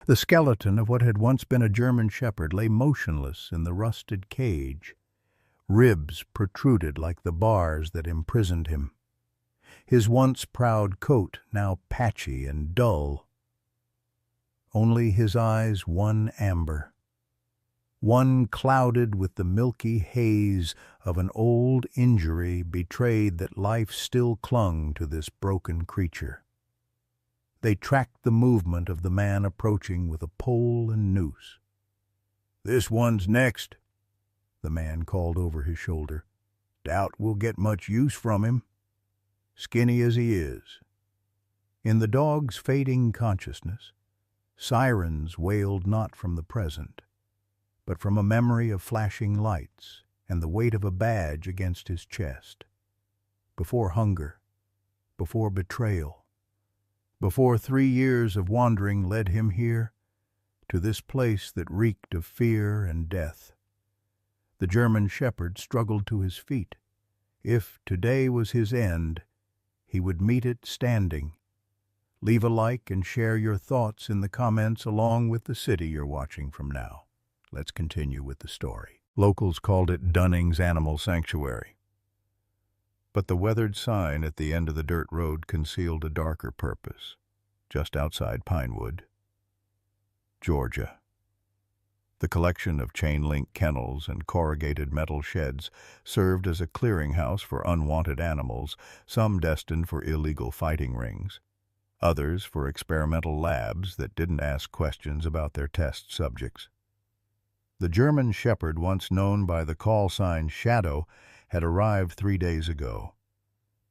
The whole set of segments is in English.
The skeleton of what had once been a German shepherd lay motionless in the rusted cage. Ribs protruded like the bars that imprisoned him. His once proud coat now patchy and dull. Only his eyes one amber, one clouded with the milky haze of an old injury, betrayed that life still clung to this broken creature. They tracked the movement of the man approaching with a pole and noose. "This one's next," the man called over his shoulder. "Doubt we'll get much use from him, skinny as he is." In the dog's fading consciousness, sirens wailed not from the present, but from a memory of flashing lights and the weight of a badge against his chest. Before hunger, before betrayal, before 3 years of wandering led him here, to this place that reeked of fear and death. The German shepherd struggled to his feet. If today was his end, he would meet it standing. Leave a like and share your thoughts in the comments along with the city you're watching from now. Let's continue with the story. Locals called it Dunning's Animal Sanctuary. But the weathered sign at the end of the dirt road concealed a darker purpose, just outside Pinewood, Georgia. The collection of chain-link kennels and corrugated metal sheds served as a clearinghouse for unwanted animals, some destined for illegal fighting rings, others for experimental labs that didn't ask questions about their test subjects. The German shepherd, once known by the call sign Shadow, had arrived 3 days ago.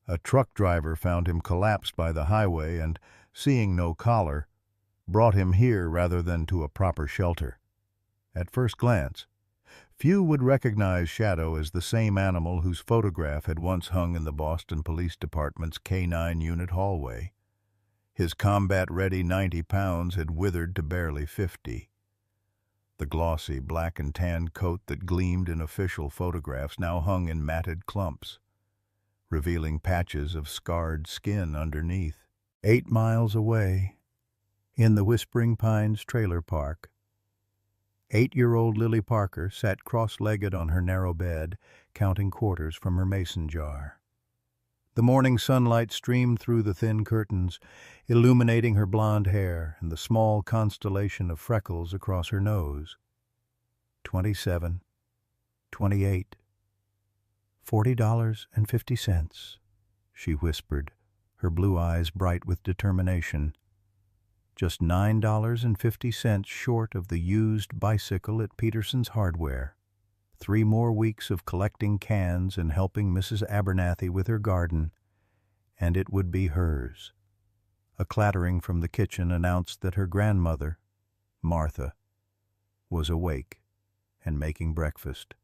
A truck driver found him collapsed by the highway and, seeing no collar, brought him here rather than to a proper shelter. At first glance, few would recognize Shadow as the same animal whose photograph had once hung in the Boston Police Department's K-9 unit hallway. His combat-ready 90 pounds had withered to barely 50. The glossy black and tan coat that gleamed in official photographs now hung in matted clumps, revealing patches of scarred skin underneath. 8 miles away, in the Whispering Pines trailer park, 8-year-old Lily Parker sat cross-legged on her narrow bed, counting quarters from her mason jar. The morning sunlight streamed through the thin curtains, illuminating her blonde hair and the small constellation of freckles across her nose. 27, 28, $40.50, she whispered, her blue eyes bright with determination. Just $9.50 short of the used bicycle at Peterson's Hardware. 3 more weeks of collecting cans and helping Mrs. Abernathy with her garden, and it would be hers. A clattering from the kitchen announced that her grandmother, Martha, was awake and making breakfast.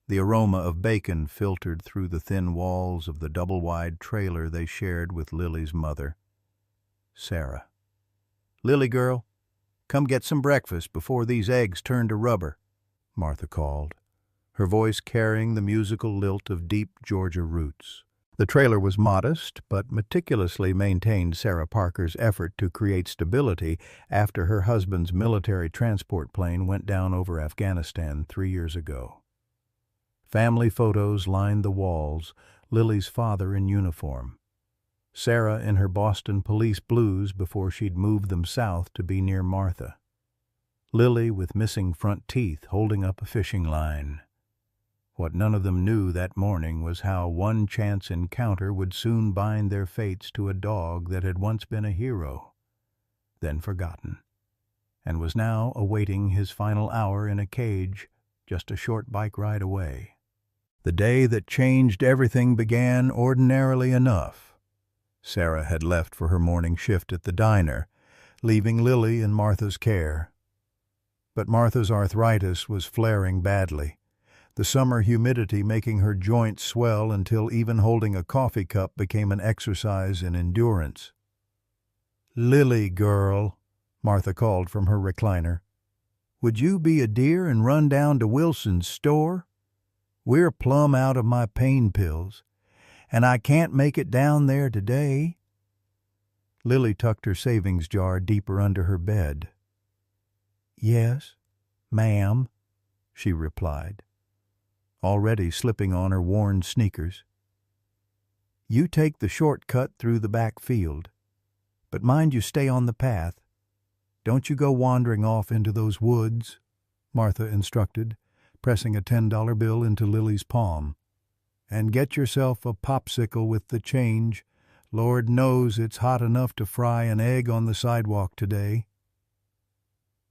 The aroma of bacon filtered through the thin walls of the double-wide trailer they shared with Lily's mother, Sarah. "Lily girl, come get some breakfast before these eggs turn to rubber," Martha called, her voice carrying the musical lilt of deep Georgia roots. The trailer was modest, but meticulously maintained Sarah Parker's effort to create stability after her husband's military transport plane went down over Afghanistan 3 years ago. Family photos lined the walls, Lily's father in uniform, Sarah in her Boston police blues before she'd moved them south to be near Martha. Lily with missing front teeth holding up a fishing line. What none of them knew that morning was how one chance encounter would soon bind their fates to a dog that had once been a hero, then forgotten, and was now awaiting his final hour in a cage just a short bike ride away. The day that changed everything began ordinarily enough. Sarah had left for her morning shift at the diner, leaving Lily in Martha's care. But Martha's arthritis was flaring badly, the summer humidity making her joints swell until even holding a coffee cup became an exercise in endurance. "Lily, girl," Martha called from her recliner, "would you be a dear and run down to Wilson's store? We're plumb out of my pain pills, and I can't make it down there today." Lily tucked her savings jar deeper under her bed, Yes, ma'am, she replied, already slipping on her worn sneakers. You take the shortcut through the back field, but mind you stay on the path. Don't you go wandering off into those woods, Martha instructed, pressing a $10 bill into Lily's palm. And get yourself a popsicle with the change. Lord knows it's hot enough to fry an egg on the sidewalk today.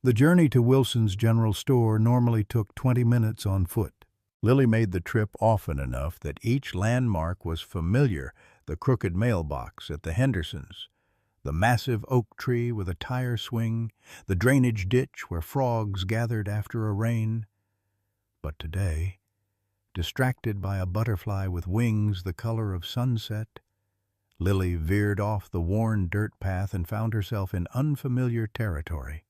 The journey to Wilson's General Store normally took 20 minutes on foot. Lily made the trip often enough that each landmark was familiar: the crooked mailbox at the Hendersons, the massive oak tree with a tire swing, the drainage ditch where frogs gathered after a rain. But today, distracted by a butterfly with wings the color of sunset, Lily veered off the worn dirt path and found herself in unfamiliar territory.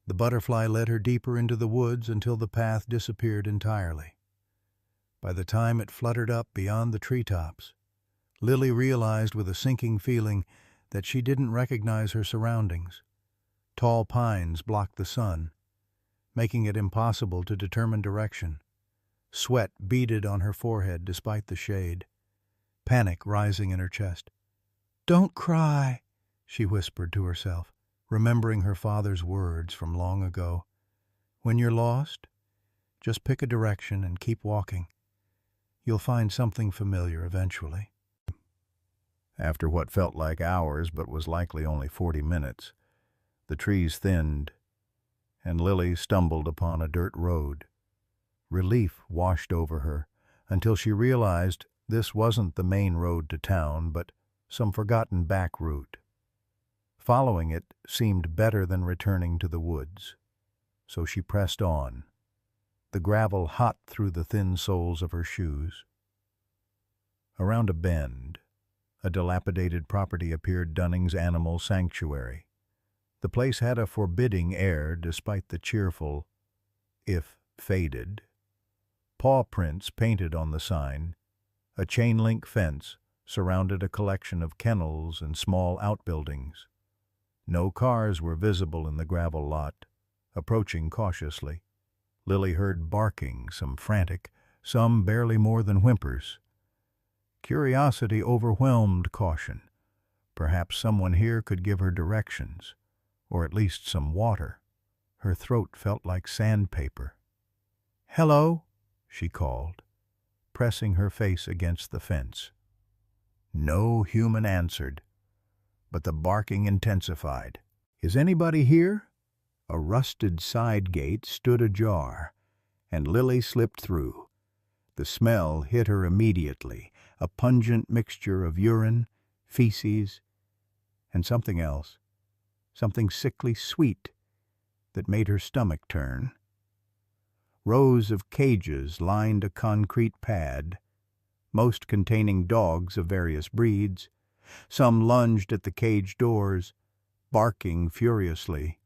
The butterfly led her deeper into the woods until the path disappeared entirely. By the time it fluttered up beyond the treetops, Lily realized with a sinking feeling that she didn't recognize her surroundings. Tall pines blocked the sun, making it impossible to determine direction. Sweat beaded on her forehead despite the shade, panic rising in her chest. "Don't cry," she whispered to herself, remembering her father's words from long ago. "When you're lost, just pick a direction and keep walking. You'll find something familiar eventually." After what felt like hours but was likely only 40 minutes, the trees thinned, and Lily stumbled upon a dirt road. Relief washed over her until she realized this wasn't the main road to town, but some forgotten back route. Following it seemed better than returning to the woods, so she pressed on, the gravel hot through the thin soles of her shoes. Around a bend, a dilapidated property appeared: Dunning's Animal Sanctuary. The place had a forbidding air despite the cheerful, if faded, paw prints painted on the sign. A chain-link fence surrounded a collection of kennels and small outbuildings. No cars were visible in the gravel lot. Approaching cautiously, Lily heard barking, some frantic, some barely more than whimpers. Curiosity overwhelmed caution. Perhaps someone here could give her directions, or at least some water. Her throat felt like sandpaper. "Hello," she called, pressing her face against the fence. No human answered, but the barking intensified. "Is anybody here?" A rusted side gate stood ajar, and Lily slipped through. The smell hit her immediately, a pungent mixture of urine, feces, and something else, something sickly sweet that made her stomach turn. Rows of cages lined a concrete pad, most containing dogs of various breeds. Some lunged at the cage doors, barking furiously.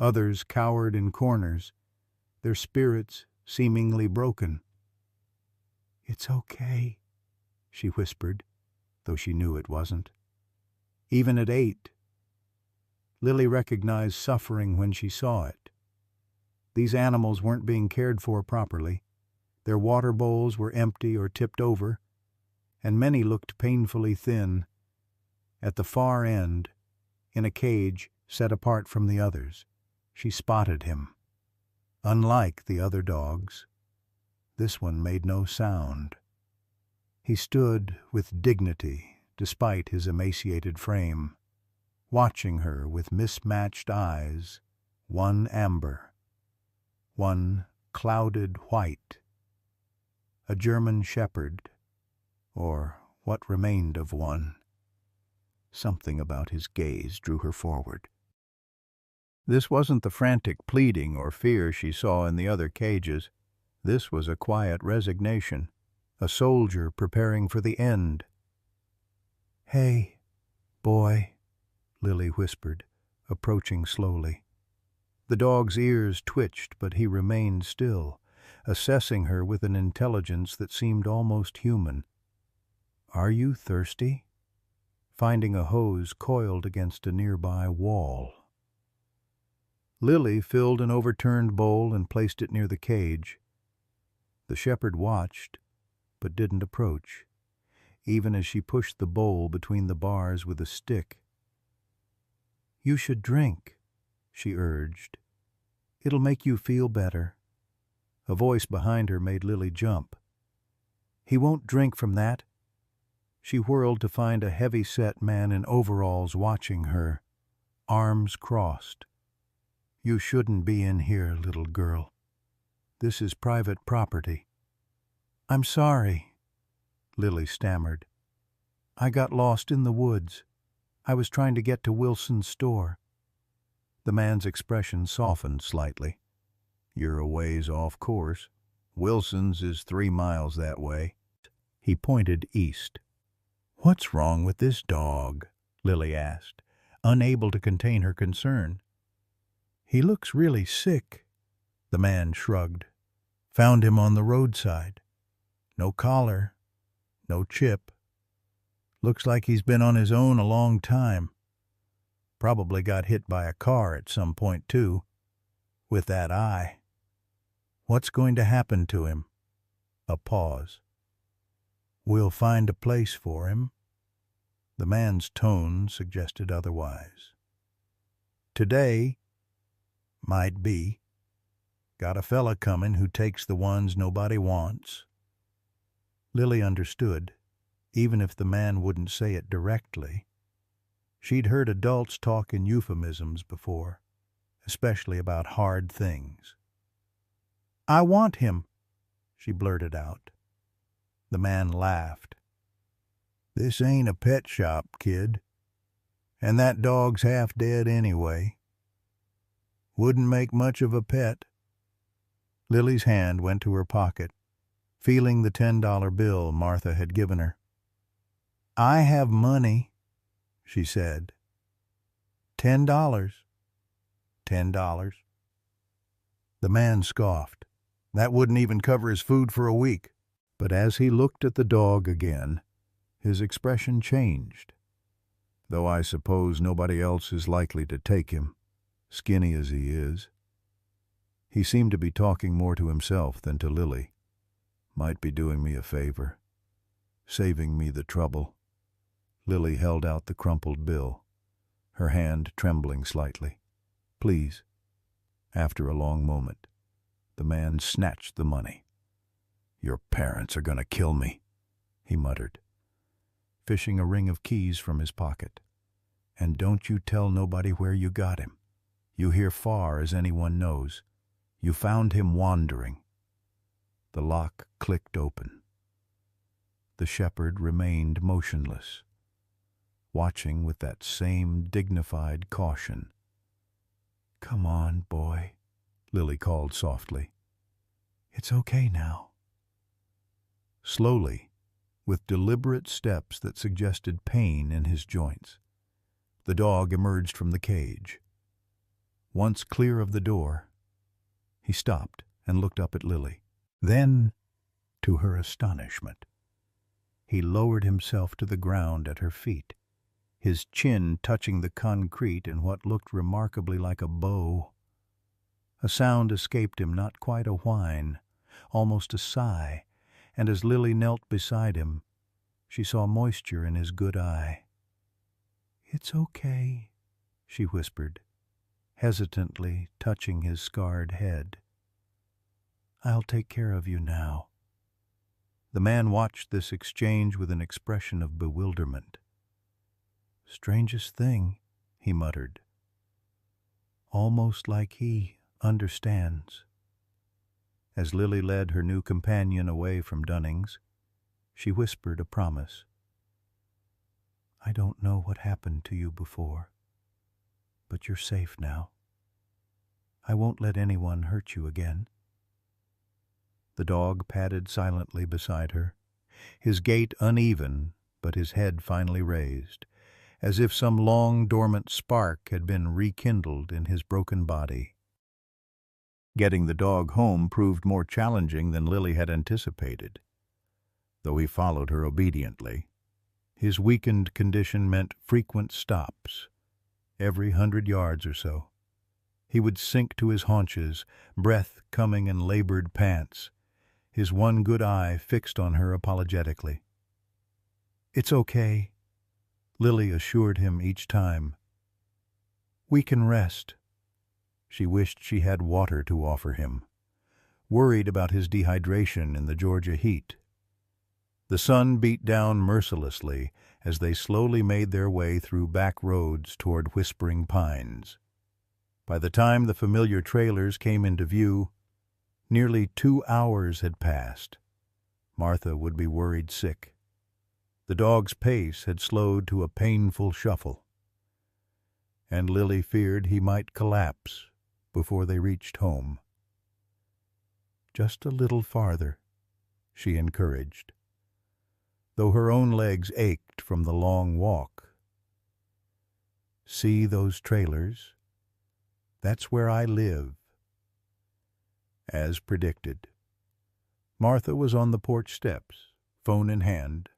Others cowered in corners, their spirits seemingly broken. "It's okay," she whispered, though she knew it wasn't. Even at 8, Lily recognized suffering when she saw it. These animals weren't being cared for properly. Their water bowls were empty or tipped over, and many looked painfully thin. At the far end, in a cage set apart from the others, she spotted him. Unlike the other dogs, this one made no sound. He stood with dignity despite his emaciated frame, watching her with mismatched eyes, one amber, one clouded white. A German shepherd, or what remained of one. Something about his gaze drew her forward. This wasn't the frantic pleading or fear she saw in the other cages. This was a quiet resignation, a soldier preparing for the end. "Hey, boy," Lily whispered, approaching slowly. The dog's ears twitched, but he remained still, assessing her with an intelligence that seemed almost human. "Are you thirsty?" Finding a hose coiled against a nearby wall. Lily filled an overturned bowl and placed it near the cage. The shepherd watched, but didn't approach, even as she pushed the bowl between the bars with a stick. "You should drink," she urged. "It'll make you feel better." A voice behind her made Lily jump. "He won't drink from that." She whirled to find a heavy-set man in overalls watching her, arms crossed. "You shouldn't be in here, little girl. This is private property." "I'm sorry," Lily stammered. "I got lost in the woods. I was trying to get to Wilson's store." The man's expression softened slightly. "You're a ways off course. Wilson's is 3 miles that way." He pointed east. "What's wrong with this dog?" Lily asked, unable to contain her concern. "He looks really sick." The man shrugged. "Found him on the roadside. No collar, no chip. Looks like he's been on his own a long time. Probably got hit by a car at some point, too. With that eye. What's going to happen to him?" A pause. "We'll find a place for him." The man's tone suggested otherwise. "Today, might be. Got a fella coming who takes the ones nobody wants." Lily understood, even if the man wouldn't say it directly. She'd heard adults talk in euphemisms before, especially about hard things. "I want him," she blurted out. The man laughed. "This ain't a pet shop, kid. And that dog's half dead anyway. Wouldn't make much of a pet." Lily's hand went to her pocket, feeling the $10 bill Martha had given her. "I have money," she said. $10. $10. The man scoffed. That wouldn't even cover his food for a week. But as he looked at the dog again, his expression changed. "Though I suppose nobody else is likely to take him, skinny as he is." He seemed to be talking more to himself than to Lily. "Might be doing me a favor. Saving me the trouble." Lily held out the crumpled bill, her hand trembling slightly. "Please." After a long moment, the man snatched the money. "Your parents are going to kill me," he muttered, fishing a ring of keys from his pocket. "And don't you tell nobody where you got him. You hear far as anyone knows. You found him wandering." The lock clicked open. The shepherd remained motionless, watching with that same dignified caution. "Come on, boy," Lily called softly. "It's okay now." Slowly, with deliberate steps that suggested pain in his joints, the dog emerged from the cage. Once clear of the door, he stopped and looked up at Lily. Then, to her astonishment, he lowered himself to the ground at her feet, his chin touching the concrete in what looked remarkably like a bow. A sound escaped him, not quite a whine, almost a sigh, and as Lily knelt beside him, she saw moisture in his good eye. "It's okay," she whispered, hesitantly touching his scarred head. "I'll take care of you now." The man watched this exchange with an expression of bewilderment. "Strangest thing," he muttered. "Almost like he understands." As Lily led her new companion away from Dunning's, she whispered a promise. "I don't know what happened to you before, but you're safe now. I won't let anyone hurt you again." The dog padded silently beside her, his gait uneven, but his head finally raised, as if some long dormant spark had been rekindled in his broken body. Getting the dog home proved more challenging than Lily had anticipated. Though he followed her obediently, his weakened condition meant frequent stops, every 100 yards or so. He would sink to his haunches, breath coming in labored pants, his one good eye fixed on her apologetically. "It's okay," Lily assured him each time. "We can rest." She wished she had water to offer him, worried about his dehydration in the Georgia heat. The sun beat down mercilessly as they slowly made their way through back roads toward Whispering Pines. By the time the familiar trailers came into view, nearly 2 hours had passed. Martha would be worried sick. The dog's pace had slowed to a painful shuffle, and Lily feared he might collapse before they reached home. "Just a little farther," she encouraged, though her own legs ached from the long walk. "See those trailers? That's where I live." As predicted, Martha was on the porch steps, phone in hand,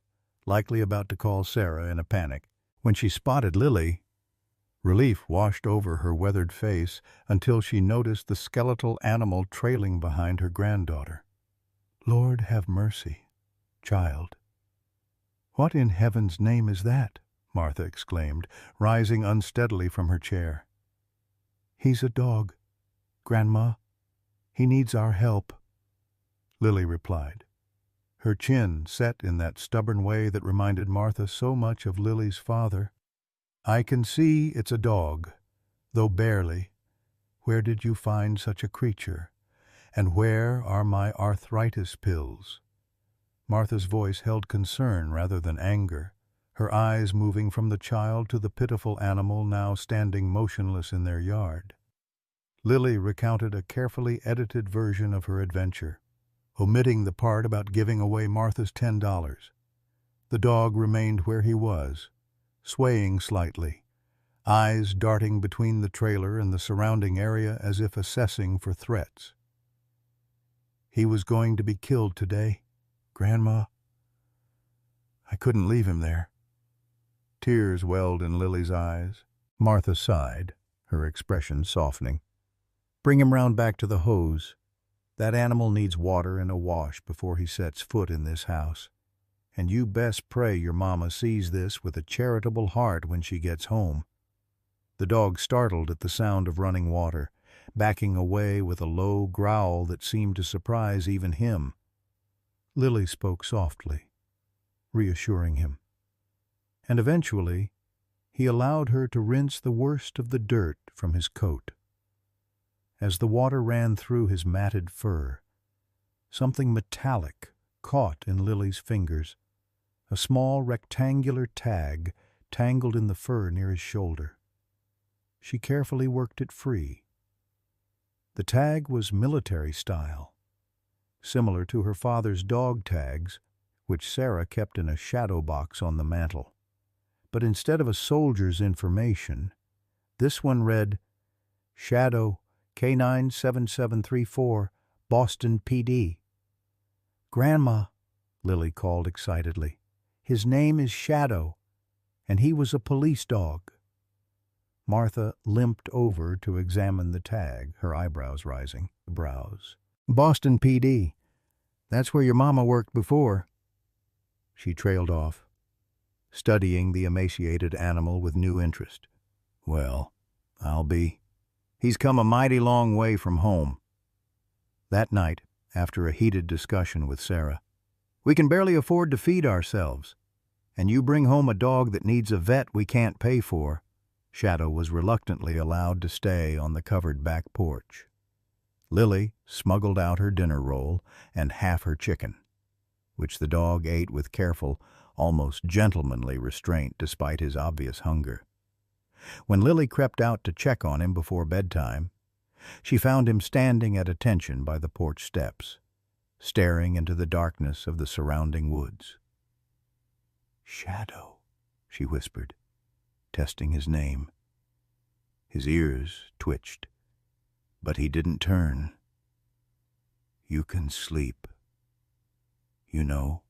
likely about to call Sarah in a panic. When she spotted Lily, relief washed over her weathered face until she noticed the skeletal animal trailing behind her granddaughter. "Lord have mercy, child." "What in heaven's name is that?" Martha exclaimed, rising unsteadily from her chair. "He's a dog, Grandma. He needs our help," Lily replied, her chin set in that stubborn way that reminded Martha so much of Lily's father. "I can see it's a dog, though barely. Where did you find such a creature? And where are my arthritis pills?" Martha's voice held concern rather than anger, her eyes moving from the child to the pitiful animal now standing motionless in their yard. Lily recounted a carefully edited version of her adventure, omitting the part about giving away Martha's $10. The dog remained where he was, swaying slightly, eyes darting between the trailer and the surrounding area as if assessing for threats. "He was going to be killed today, Grandma. I couldn't leave him there." Tears welled in Lily's eyes. Martha sighed, her expression softening. "Bring him round back to the hose. That animal needs water and a wash before he sets foot in this house. And you best pray your mama sees this with a charitable heart when she gets home." The dog startled at the sound of running water, backing away with a low growl that seemed to surprise even him. Lily spoke softly, reassuring him, and eventually he allowed her to rinse the worst of the dirt from his coat. As the water ran through his matted fur, something metallic caught in Lily's fingers, a small rectangular tag tangled in the fur near his shoulder. She carefully worked it free. The tag was military style, similar to her father's dog tags, which Sarah kept in a shadow box on the mantel. But instead of a soldier's information, this one read, "Shadow K97734, Boston PD." "Grandma," Lily called excitedly, "his name is Shadow, and he was a police dog." Martha limped over to examine the tag, her eyebrows rising. "Boston PD. That's where your mama worked before." She trailed off, studying the emaciated animal with new interest. "Well, he's come a mighty long way from home." That night, after a heated discussion with Sarah, "We can barely afford to feed ourselves, and you bring home a dog that needs a vet we can't pay for." Shadow was reluctantly allowed to stay on the covered back porch. Lily smuggled out her dinner roll and half her chicken, which the dog ate with careful, almost gentlemanly restraint despite his obvious hunger. When Lily crept out to check on him before bedtime, she found him standing at attention by the porch steps, staring into the darkness of the surrounding woods. "Shadow," she whispered, testing his name. His ears twitched, but he didn't turn. "You can sleep. You know,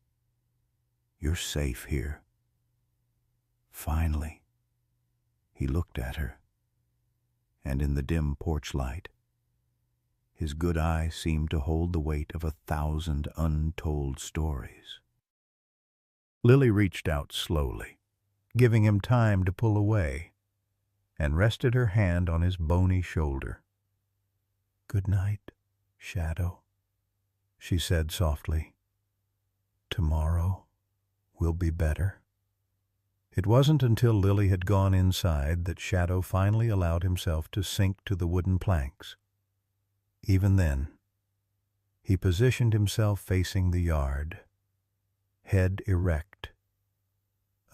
you're safe here." Finally, he looked at her, and in the dim porch light, his good eye seemed to hold the weight of 1,000 untold stories. Lily reached out slowly, giving him time to pull away, and rested her hand on his bony shoulder. "Good night, Shadow," she said softly. "Tomorrow will be better." It wasn't until Lily had gone inside that Shadow finally allowed himself to sink to the wooden planks. Even then, he positioned himself facing the yard, head erect,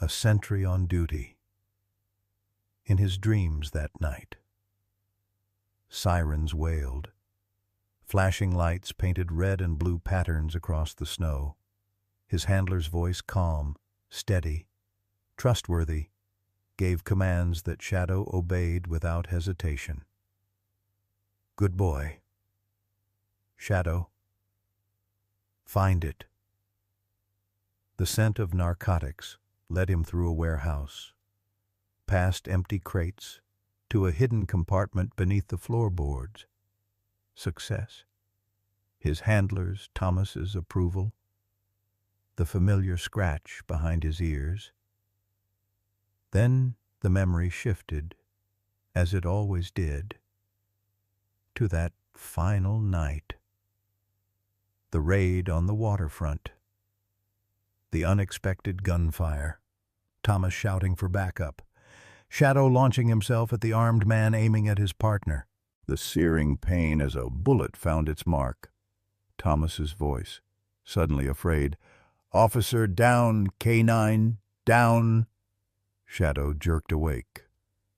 a sentry on duty. In his dreams that night, sirens wailed. Flashing lights painted red and blue patterns across the snow. His handler's voice, calm, steady, trustworthy, gave commands that Shadow obeyed without hesitation. "Good boy. Shadow. Find it." The scent of narcotics led him through a warehouse, past empty crates, to a hidden compartment beneath the floorboards. Success. His handler's, Thomas's, approval. The familiar scratch behind his ears. Then the memory shifted, as it always did, to that final night. The raid on the waterfront. The unexpected gunfire. Thomas shouting for backup. Shadow launching himself at the armed man aiming at his partner. The searing pain as a bullet found its mark. Thomas's voice, suddenly afraid. "Officer, down, K9, down." Shadow jerked awake,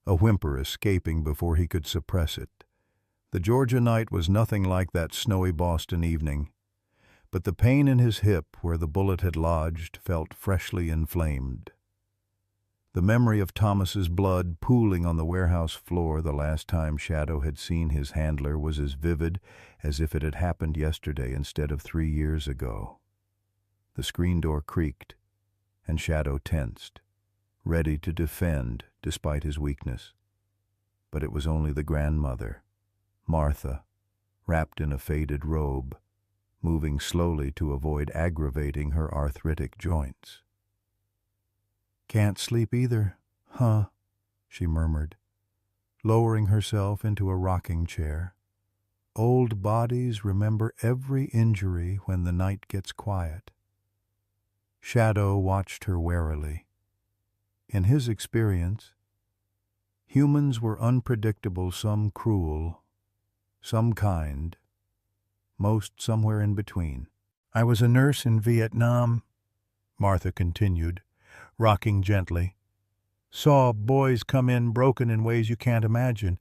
a whimper escaping before he could suppress it. The Georgia night was nothing like that snowy Boston evening, but the pain in his hip where the bullet had lodged felt freshly inflamed. The memory of Thomas's blood pooling on the warehouse floor the last time Shadow had seen his handler was as vivid as if it had happened yesterday instead of 3 years ago. The screen door creaked, and Shadow tensed, ready to defend despite his weakness. But it was only the grandmother, Martha, wrapped in a faded robe, moving slowly to avoid aggravating her arthritic joints. "Can't sleep either, huh?" she murmured, lowering herself into a rocking chair. "Old bodies remember every injury when the night gets quiet." Shadow watched her warily. In his experience, humans were unpredictable, some cruel, some kind, most somewhere in between. "I was a nurse in Vietnam," Martha continued, rocking gently. "Saw boys come in broken in ways you can't imagine,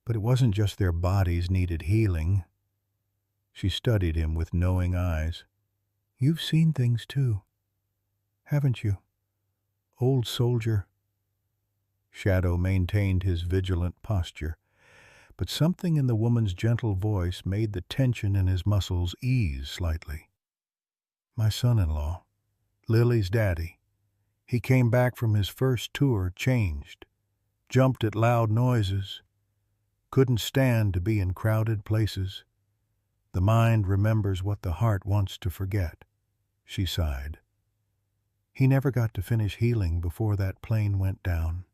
but it wasn't just their bodies needed healing." She studied him with knowing eyes. "You've seen things too, haven't you, old soldier?" Shadow maintained his vigilant posture, but something in the woman's gentle voice made the tension in his muscles ease slightly. "My son-in-law, Lily's daddy, he came back from his first tour changed, jumped at loud noises, couldn't stand to be in crowded places. The mind remembers what the heart wants to forget," she sighed. "He never got to finish healing before that plane went down."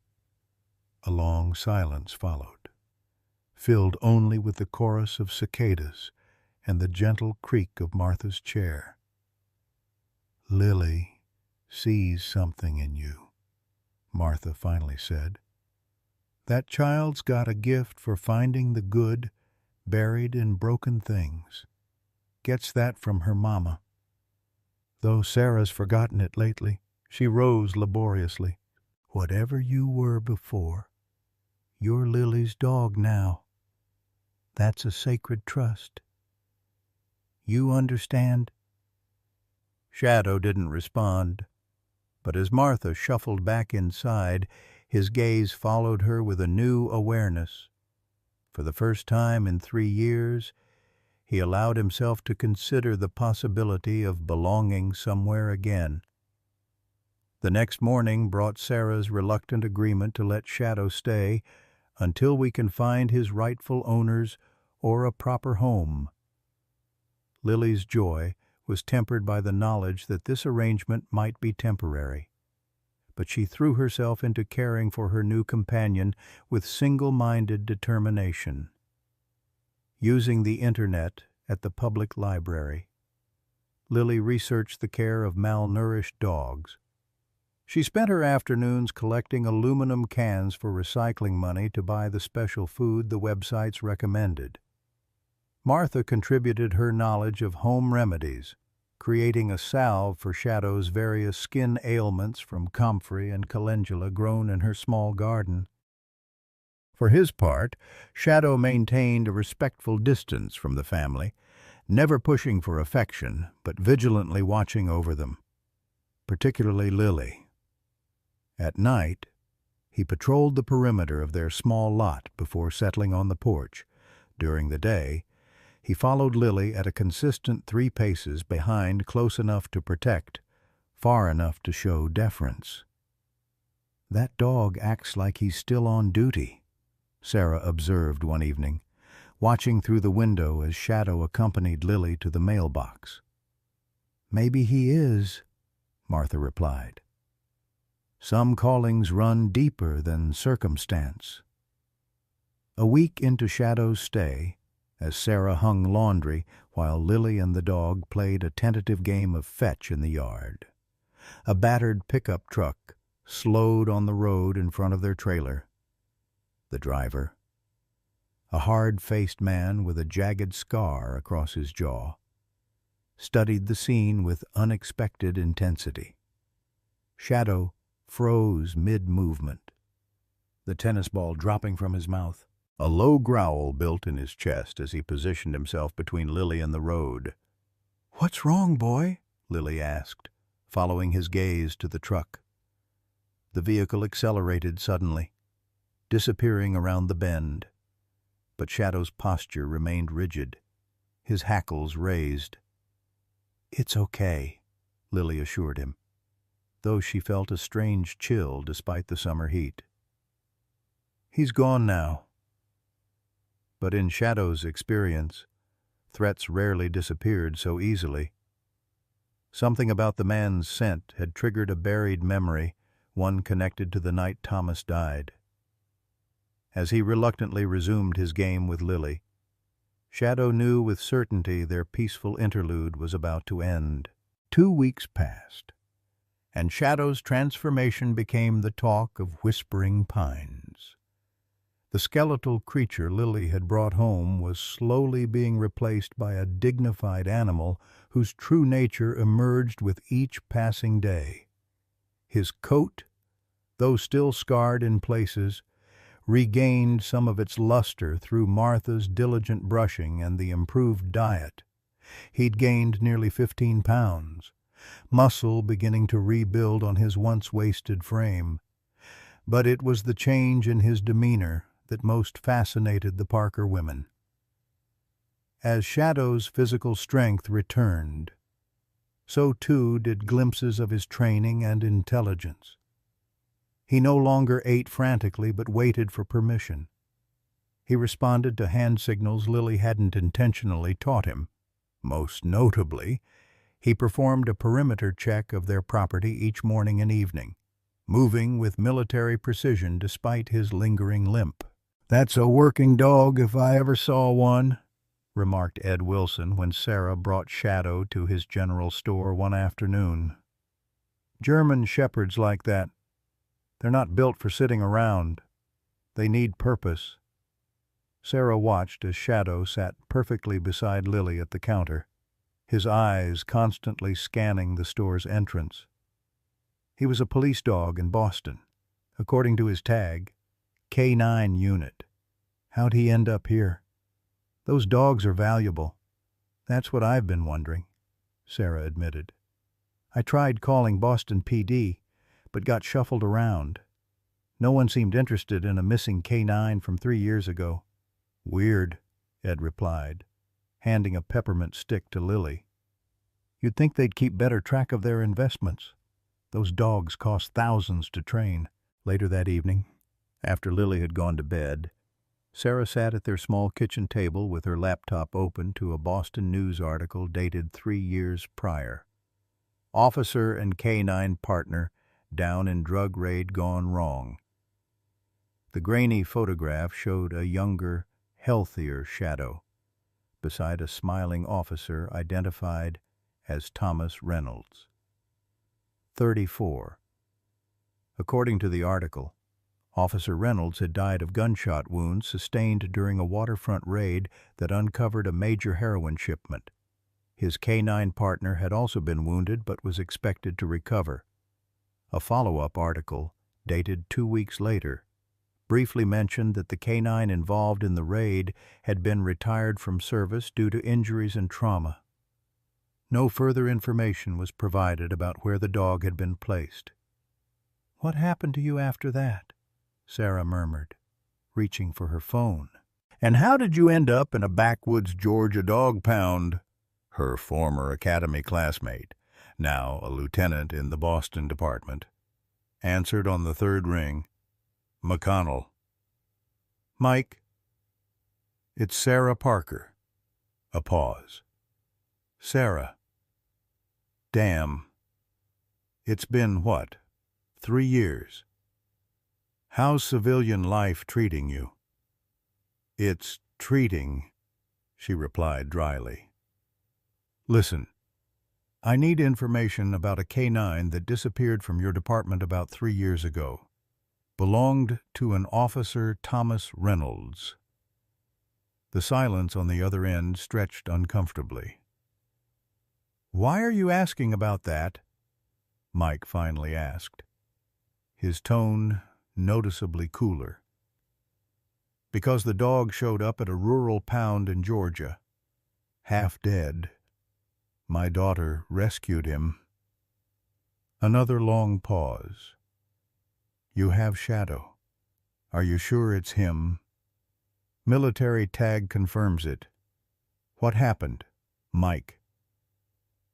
A long silence followed, filled only with the chorus of cicadas and the gentle creak of Martha's chair. "Lily sees something in you," Martha finally said. "That child's got a gift for finding the good buried in broken things. Gets that from her mama. Though Sarah's forgotten it lately." She rose laboriously. "Whatever you were before, you're Lily's dog now. That's a sacred trust. You understand?" Shadow didn't respond, but as Martha shuffled back inside, his gaze followed her with a new awareness. For the first time in 3 years, he allowed himself to consider the possibility of belonging somewhere again. The next morning brought Sarah's reluctant agreement to let Shadow stay, until we can find his rightful owners or a proper home." Lily's joy was tempered by the knowledge that this arrangement might be temporary, but she threw herself into caring for her new companion with single-minded determination. Using the Internet at the public library, Lily researched the care of malnourished dogs. She spent her afternoons collecting aluminum cans for recycling money to buy the special food the websites recommended. Martha contributed her knowledge of home remedies, creating a salve for Shadow's various skin ailments from comfrey and calendula grown in her small garden. For his part, Shadow maintained a respectful distance from the family, never pushing for affection, but vigilantly watching over them, particularly Lily. At night, he patrolled the perimeter of their small lot before settling on the porch. During the day, he followed Lily at a consistent 3 paces behind, close enough to protect, far enough to show deference. "That dog acts like he's still on duty," Sarah observed one evening, watching through the window as Shadow accompanied Lily to the mailbox. "Maybe he is," Martha replied. "Some callings run deeper than circumstance." A week into Shadow's stay, as Sarah hung laundry while Lily and the dog played a tentative game of fetch in the yard, a battered pickup truck slowed on the road in front of their trailer. The driver, a hard-faced man with a jagged scar across his jaw, studied the scene with unexpected intensity. Shadow froze mid-movement, the tennis ball dropping from his mouth. A low growl built in his chest as he positioned himself between Lily and the road. "What's wrong, boy?" Lily asked, following his gaze to the truck. The vehicle accelerated suddenly, disappearing around the bend, but Shadow's posture remained rigid, his hackles raised. "It's okay," Lily assured him, though she felt a strange chill despite the summer heat. "He's gone now." But in Shadow's experience, threats rarely disappeared so easily. Something about the man's scent had triggered a buried memory, one connected to the night Thomas died. As he reluctantly resumed his game with Lily, Shadow knew with certainty their peaceful interlude was about to end. 2 weeks passed, and Shadow's transformation became the talk of Whispering Pines. The skeletal creature Lily had brought home was slowly being replaced by a dignified animal whose true nature emerged with each passing day. His coat, though still scarred in places, regained some of its luster through Martha's diligent brushing and the improved diet. He'd gained nearly 15 pounds, muscle beginning to rebuild on his once wasted frame. But it was the change in his demeanor that most fascinated the Parker women. As Shadow's physical strength returned, so too did glimpses of his training and intelligence. He no longer ate frantically but waited for permission. He responded to hand signals Lily hadn't intentionally taught him. Most notably, he performed a perimeter check of their property each morning and evening, moving with military precision despite his lingering limp. "That's a working dog if I ever saw one," remarked Ed Wilson when Sarah brought Shadow to his general store one afternoon. "German shepherds like that. They're not built for sitting around. They need purpose." Sarah watched as Shadow sat perfectly beside Lily at the counter, his eyes constantly scanning the store's entrance. He was a police dog in Boston, according to his tag, K9 unit. How'd he end up here? Those dogs are valuable. That's what I've been wondering, Sarah admitted. I tried calling Boston PD, but got shuffled around. No one seemed interested in a missing K9 from 3 years ago. Weird, Ed replied, handing a peppermint stick to Lily. You'd think they'd keep better track of their investments. Those dogs cost thousands to train. Later that evening, After Lily had gone to bed, Sarah sat at their small kitchen table with her laptop open to a Boston News article dated 3 years prior. Officer and K-9 partner down in drug raid gone wrong. The grainy photograph showed a younger, healthier Shadow, beside a smiling officer identified as Thomas Reynolds, 34. According to the article, Officer Reynolds had died of gunshot wounds sustained during a waterfront raid that uncovered a major heroin shipment. His K-9 partner had also been wounded but was expected to recover. A follow-up article, dated 2 weeks later, briefly mentioned that the K-9 involved in the raid had been retired from service due to injuries and trauma. No further information was provided about where the dog had been placed. "What happened to you after that?" Sarah murmured, reaching for her phone. "And how did you end up in a backwoods Georgia dog pound?" Her former academy classmate, now a lieutenant in the Boston department, answered on the third ring. "McConnell." "Mike?" "It's Sarah Parker." A pause. "Sarah. Damn. It's been, what, 3 years? How's civilian life treating you?" "It's treating," she replied dryly. "Listen, I need information about a K-9 that disappeared from your department about 3 years ago. Belonged to an Officer Thomas Reynolds." The silence on the other end stretched uncomfortably. "Why are you asking about that?" Mike finally asked, his tone noticeably cooler. "Because the dog showed up at a rural pound in Georgia, half dead. My daughter rescued him." Another long pause. "You have Shadow. Are you sure it's him?" "Military tag confirms it." "What happened?" "Mike."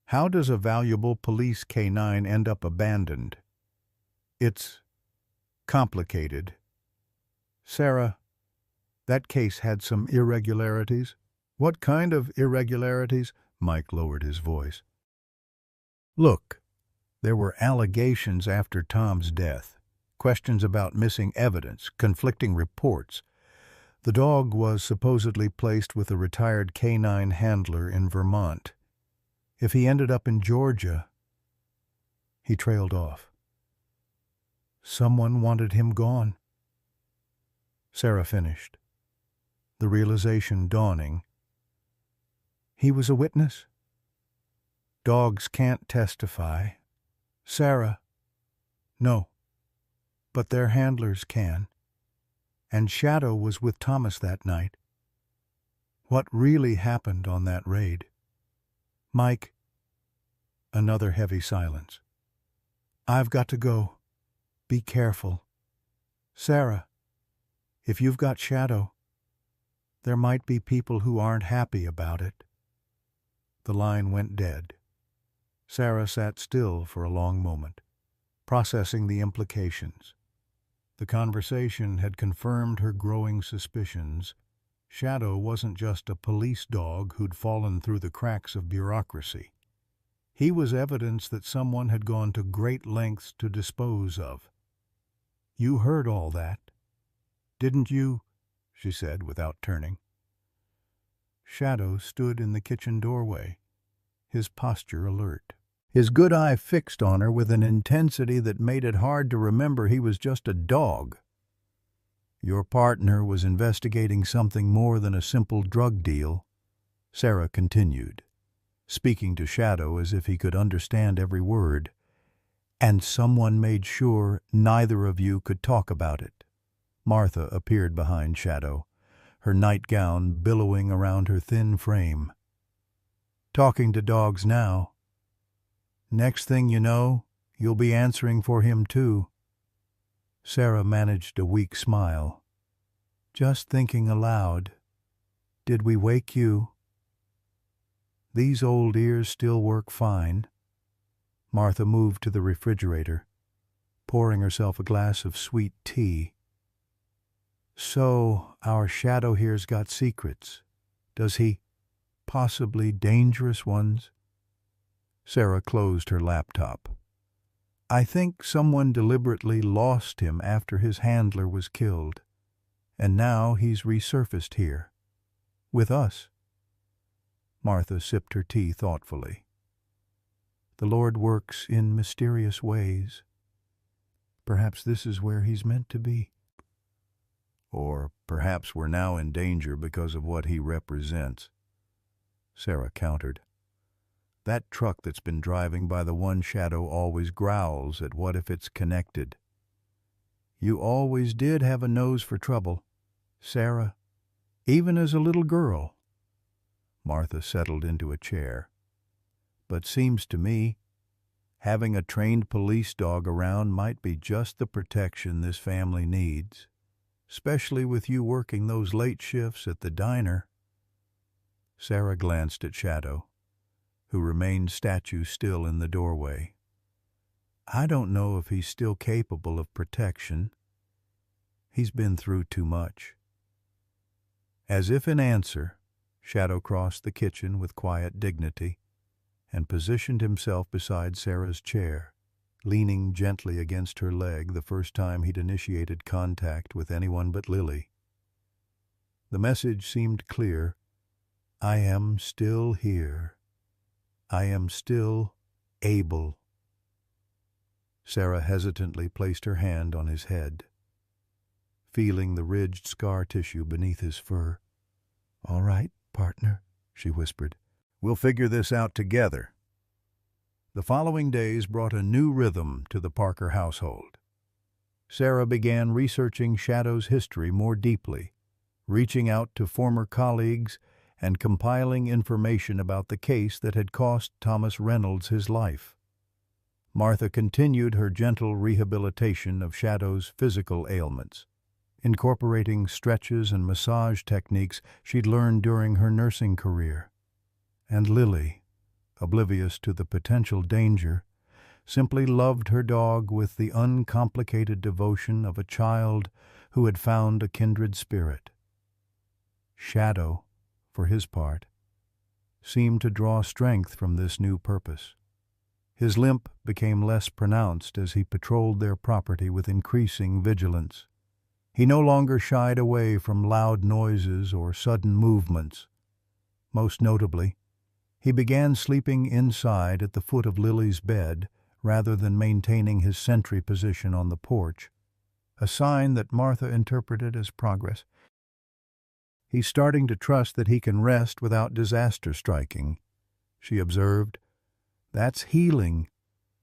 "How does a valuable police K-9 end up abandoned?" "It's complicated." "Sarah, that case had some irregularities." "What kind of irregularities?" Mike lowered his voice. "Look, there were allegations after Tom's death, questions about missing evidence, conflicting reports. The dog was supposedly placed with a retired K-9 handler in Vermont. If he ended up in Georgia..." He trailed off. "Someone wanted him gone." Sarah finished, the realization dawning. "He was a witness?" "Dogs can't testify." "Sarah." "No, but their handlers can. And Shadow was with Thomas that night. What really happened on that raid?" "Mike." Another heavy silence. "I've got to go. Be careful. Sarah, if you've got Shadow, there might be people who aren't happy about it." The line went dead. Sarah sat still for a long moment, processing the implications. The conversation had confirmed her growing suspicions. Shadow wasn't just a police dog who'd fallen through the cracks of bureaucracy. He was evidence that someone had gone to great lengths to dispose of. "You heard all that, didn't you?" she said without turning. Shadow stood in the kitchen doorway, his posture alert, his good eye fixed on her with an intensity that made it hard to remember he was just a dog. "Your partner was investigating something more than a simple drug deal," Sarah continued, speaking to Shadow as if he could understand every word. "And someone made sure neither of you could talk about it." Martha appeared behind Shadow, her nightgown billowing around her thin frame. "Talking to dogs now. Next thing you know, you'll be answering for him too." Sarah managed a weak smile. "Just thinking aloud. Did we wake you?" "These old ears still work fine." Martha moved to the refrigerator, pouring herself a glass of sweet tea. So, our shadow here's got secrets. Does he? Possibly dangerous ones? Sarah closed her laptop. I think someone deliberately lost him after his handler was killed, and now he's resurfaced here. With us. Martha sipped her tea thoughtfully. The Lord works in mysterious ways. Perhaps this is where he's meant to be. Or perhaps we're now in danger because of what he represents. Sarah countered. That truck that's been driving by the one shadow always growls at what if it's connected. You always did have a nose for trouble, Sarah, even as a little girl. Martha settled into a chair. But seems to me, having a trained police dog around might be just the protection this family needs, especially with you working those late shifts at the diner. Sarah glanced at Shadow, who remained statue still in the doorway. I don't know if he's still capable of protection. He's been through too much. As if in answer, Shadow crossed the kitchen with quiet dignity and positioned himself beside Sarah's chair, leaning gently against her leg the first time he'd initiated contact with anyone but Lily. The message seemed clear. I am still here. I am still able. Sarah hesitantly placed her hand on his head, feeling the ridged scar tissue beneath his fur. All right, partner, she whispered. We'll figure this out together. The following days brought a new rhythm to the Parker household. Sarah began researching Shadow's history more deeply, reaching out to former colleagues and compiling information about the case that had cost Thomas Reynolds his life. Martha continued her gentle rehabilitation of Shadow's physical ailments, incorporating stretches and massage techniques she'd learned during her nursing career. And Lily, oblivious to the potential danger, simply loved her dog with the uncomplicated devotion of a child who had found a kindred spirit. Shadow, for his part, seemed to draw strength from this new purpose. His limp became less pronounced as he patrolled their property with increasing vigilance. He no longer shied away from loud noises or sudden movements. Most notably, he began sleeping inside at the foot of Lily's bed rather than maintaining his sentry position on the porch, a sign that Martha interpreted as progress. He's starting to trust that he can rest without disaster striking, she observed. That's healing,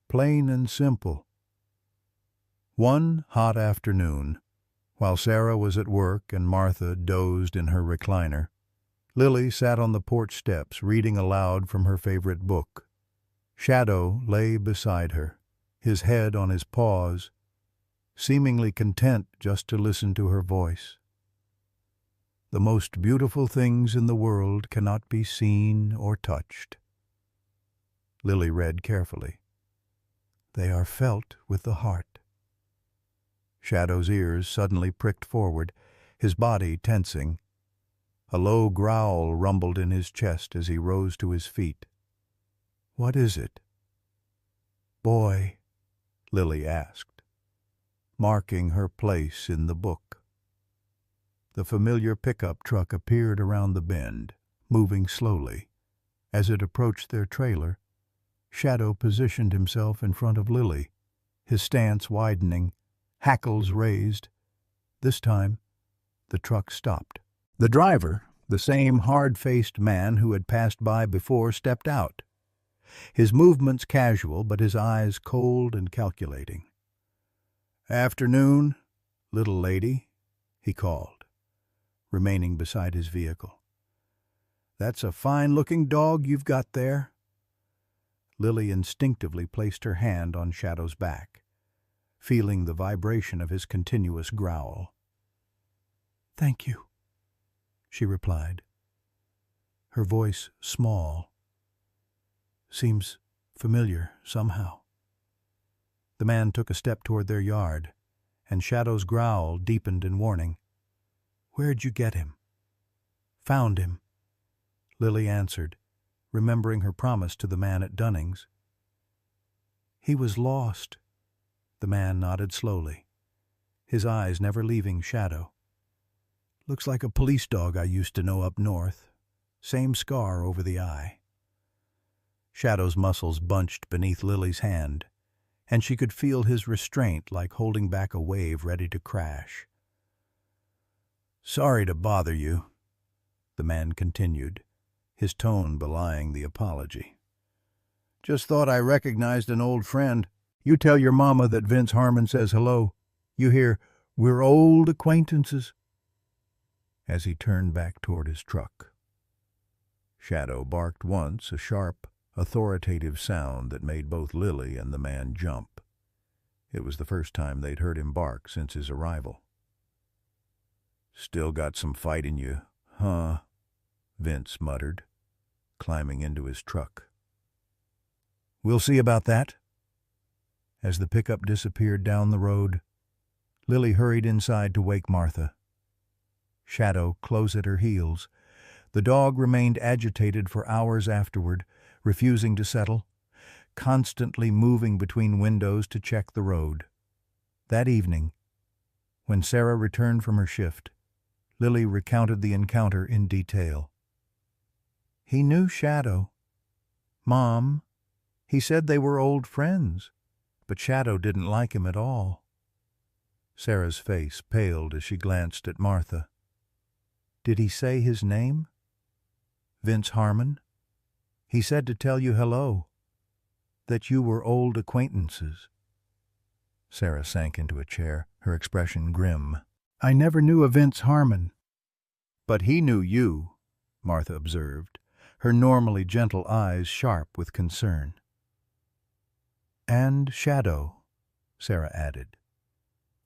plain and simple. One hot afternoon, while Sarah was at work and Martha dozed in her recliner, Lily sat on the porch steps reading aloud from her favorite book. Shadow lay beside her, his head on his paws, seemingly content just to listen to her voice. The most beautiful things in the world cannot be seen or touched. Lily read carefully. They are felt with the heart. Shadow's ears suddenly pricked forward, his body tensing. A low growl rumbled in his chest as he rose to his feet. What is it? Boy, Lily asked, marking her place in the book. The familiar pickup truck appeared around the bend, moving slowly. As it approached their trailer, Shadow positioned himself in front of Lily, his stance widening, hackles raised. This time, the truck stopped. The driver, the same hard-faced man who had passed by before, stepped out. His movements casual, but his eyes cold and calculating. "Afternoon, little lady," he called, remaining beside his vehicle. "That's a fine-looking dog you've got there." Lily instinctively placed her hand on Shadow's back, feeling the vibration of his continuous growl. "Thank you," she replied, her voice small. "Seems familiar somehow." The man took a step toward their yard, and Shadow's growl deepened in warning. "Where'd you get him?" "Found him," Lily answered, remembering her promise to the man at Dunning's. "He was lost." The man nodded slowly, his eyes never leaving Shadow. "Looks like a police dog I used to know up north. Same scar over the eye." Shadow's muscles bunched beneath Lily's hand, and she could feel his restraint like holding back a wave ready to crash. "Sorry to bother you," the man continued, his tone belying the apology. "Just thought I recognized an old friend. You tell your mama that Vince Harmon says hello. You hear, 'We're old acquaintances,'" as he turned back toward his truck. Shadow barked once, a sharp, authoritative sound that made both Lily and the man jump. It was the first time they'd heard him bark since his arrival. "Still got some fight in you, huh?" Vince muttered, climbing into his truck. "We'll see about that." As the pickup disappeared down the road, Lily hurried inside to wake Martha. Shadow close at her heels, the dog remained agitated for hours afterward, refusing to settle, constantly moving between windows to check the road. That evening, when Sarah returned from her shift, Lily recounted the encounter in detail. "He knew Shadow. Mom, he said they were old friends, but Shadow didn't like him at all." Sarah's face paled as she glanced at Martha. "Did he say his name?" "Vince Harmon. He said to tell you hello, that you were old acquaintances." Sarah sank into a chair, her expression grim. "I never knew a Vince Harmon." "But he knew you," Martha observed, her normally gentle eyes sharp with concern. "And Shadow," Sarah added,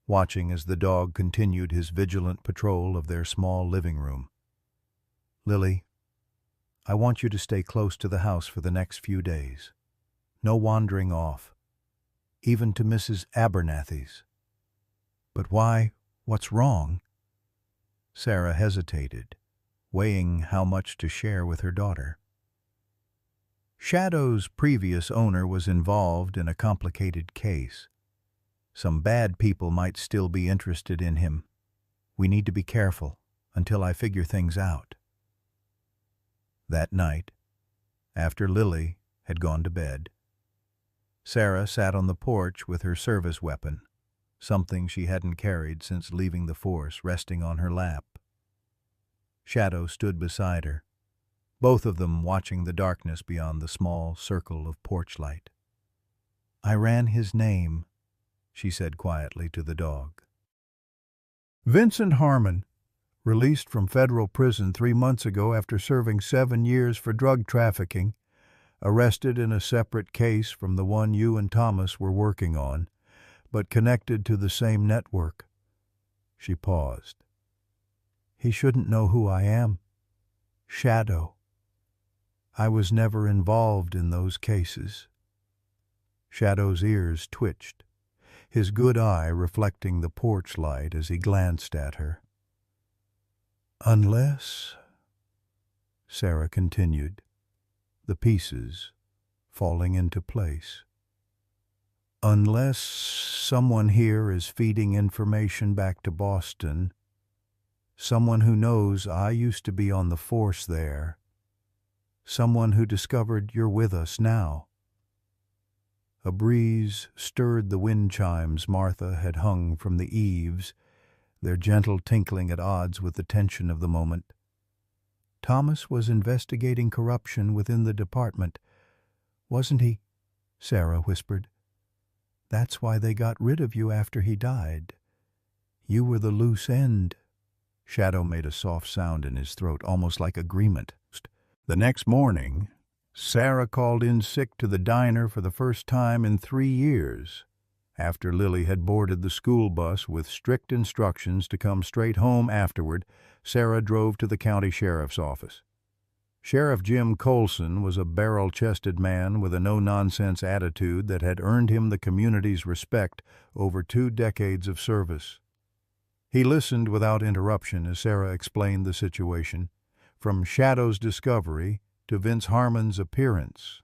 watching as the dog continued his vigilant patrol of their small living room. "Lily, I want you to stay close to the house for the next few days. No wandering off, even to Mrs. Abernathy's." "But why? What's wrong?" Sarah hesitated, weighing how much to share with her daughter. "Shadow's previous owner was involved in a complicated case. Some bad people might still be interested in him. We need to be careful until I figure things out." That night, after Lily had gone to bed, Sarah sat on the porch with her service weapon, something she hadn't carried since leaving the force, resting on her lap. Shadow stood beside her, both of them watching the darkness beyond the small circle of porch light. "I ran his name," she said quietly to the dog. "Vincent Harmon, released from federal prison 3 months ago after serving 7 years for drug trafficking, arrested in a separate case from the one you and Thomas were working on, but connected to the same network." She paused. "He shouldn't know who I am. Shadow. I was never involved in those cases." Shadow's ears twitched, his good eye reflecting the porch light as he glanced at her. "Unless," Sarah continued, the pieces falling into place, "unless someone here is feeding information back to Boston, someone who knows I used to be on the force there, someone who discovered you're with us now." A breeze stirred the wind chimes Martha had hung from the eaves, their gentle tinkling at odds with the tension of the moment. "Thomas was investigating corruption within the department, wasn't he?" Sarah whispered. "That's why they got rid of you after he died. You were the loose end." Shadow made a soft sound in his throat, almost like agreement. The next morning, Sarah called in sick to the diner for the first time in 3 years. After Lily had boarded the school bus with strict instructions to come straight home afterward, Sarah drove to the county sheriff's office. Sheriff Jim Colson was a barrel-chested man with a no-nonsense attitude that had earned him the community's respect over 2 decades of service. He listened without interruption as Sarah explained the situation, from Shadow's discovery to Vince Harmon's appearance.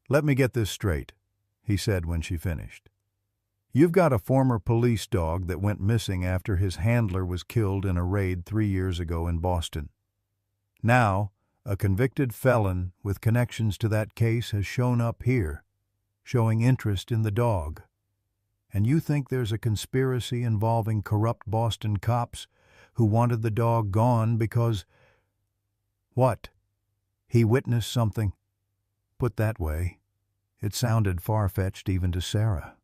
"Let me get this straight," he said when she finished. "You've got a former police dog that went missing after his handler was killed in a raid 3 years ago in Boston. Now, a convicted felon with connections to that case has shown up here, showing interest in the dog. And you think there's a conspiracy involving corrupt Boston cops who wanted the dog gone because... What? He witnessed something? Put that way, it sounded far-fetched even to Sarah.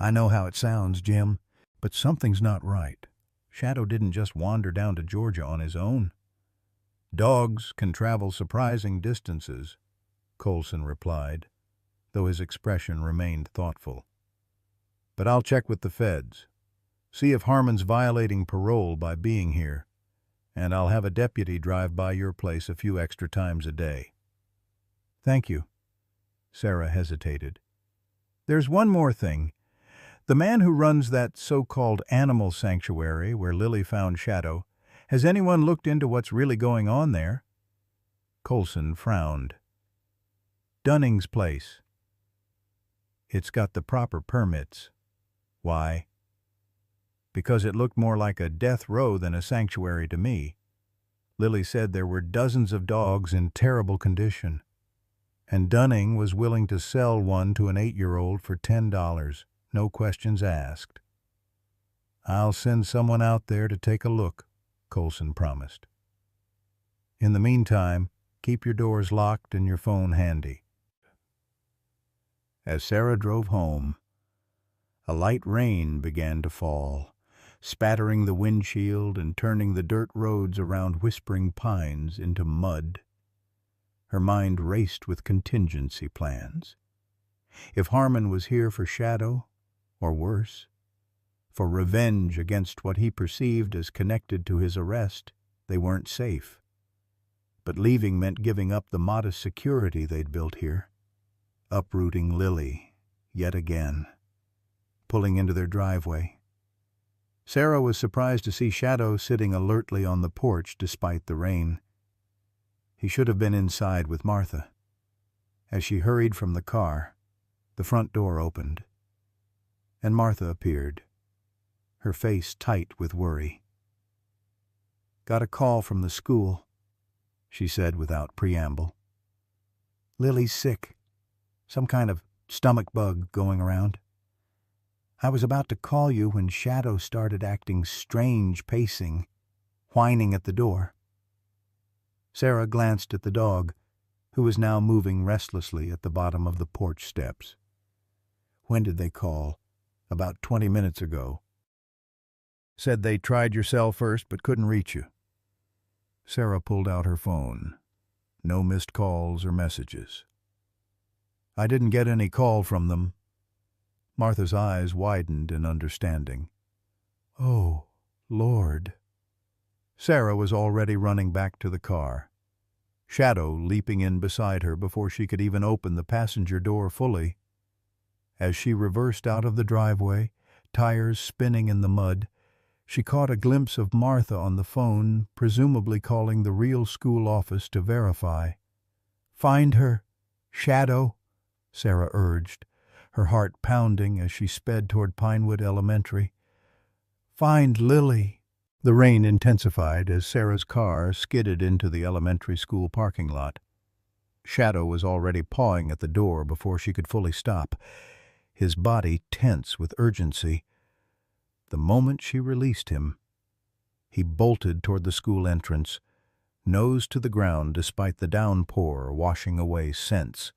I know how it sounds, Jim, but something's not right. Shadow didn't just wander down to Georgia on his own. Dogs can travel surprising distances, Coulson replied, though his expression remained thoughtful. But I'll check with the feds, see if Harmon's violating parole by being here, and I'll have a deputy drive by your place a few extra times a day. Thank you. Sarah hesitated. There's one more thing. The man who runs that so-called animal sanctuary where Lily found Shadow, has anyone looked into what's really going on there? Coulson frowned. Dunning's place. It's got the proper permits. Why? Because it looked more like a death row than a sanctuary to me. Lily said there were dozens of dogs in terrible condition, and Dunning was willing to sell one to an 8-year-old for $10, no questions asked. I'll send someone out there to take a look, Coulson promised. In the meantime, keep your doors locked and your phone handy. As Sarah drove home, a light rain began to fall, spattering the windshield and turning the dirt roads around Whispering Pines into mud. Her mind raced with contingency plans. If Harmon was here for Shadow, or worse, for revenge against what he perceived as connected to his arrest, they weren't safe. But leaving meant giving up the modest security they'd built here, uprooting Lily, yet again, pulling into their driveway. Sarah was surprised to see Shadow sitting alertly on the porch despite the rain. He should have been inside with Martha. As she hurried from the car, the front door opened, and Martha appeared, her face tight with worry. Got a call from the school, she said without preamble. Lily's sick. Some kind of stomach bug going around. I was about to call you when Shadow started acting strange, pacing, whining at the door. Sarah glanced at the dog, who was now moving restlessly at the bottom of the porch steps. When did they call? About 20 minutes ago. Said they tried your cell first but couldn't reach you. Sarah pulled out her phone. No missed calls or messages. I didn't get any call from them. Martha's eyes widened in understanding. Oh, Lord. Sarah was already running back to the car, Shadow leaping in beside her before she could even open the passenger door fully. As she reversed out of the driveway, tires spinning in the mud, she caught a glimpse of Martha on the phone, presumably calling the real school office to verify. Find her, Shadow, Sarah urged, her heart pounding as she sped toward Pinewood Elementary. Find Lily. The rain intensified as Sarah's car skidded into the elementary school parking lot. Shadow was already pawing at the door before she could fully stop, his body tense with urgency. The moment she released him, he bolted toward the school entrance, nose to the ground despite the downpour washing away scents.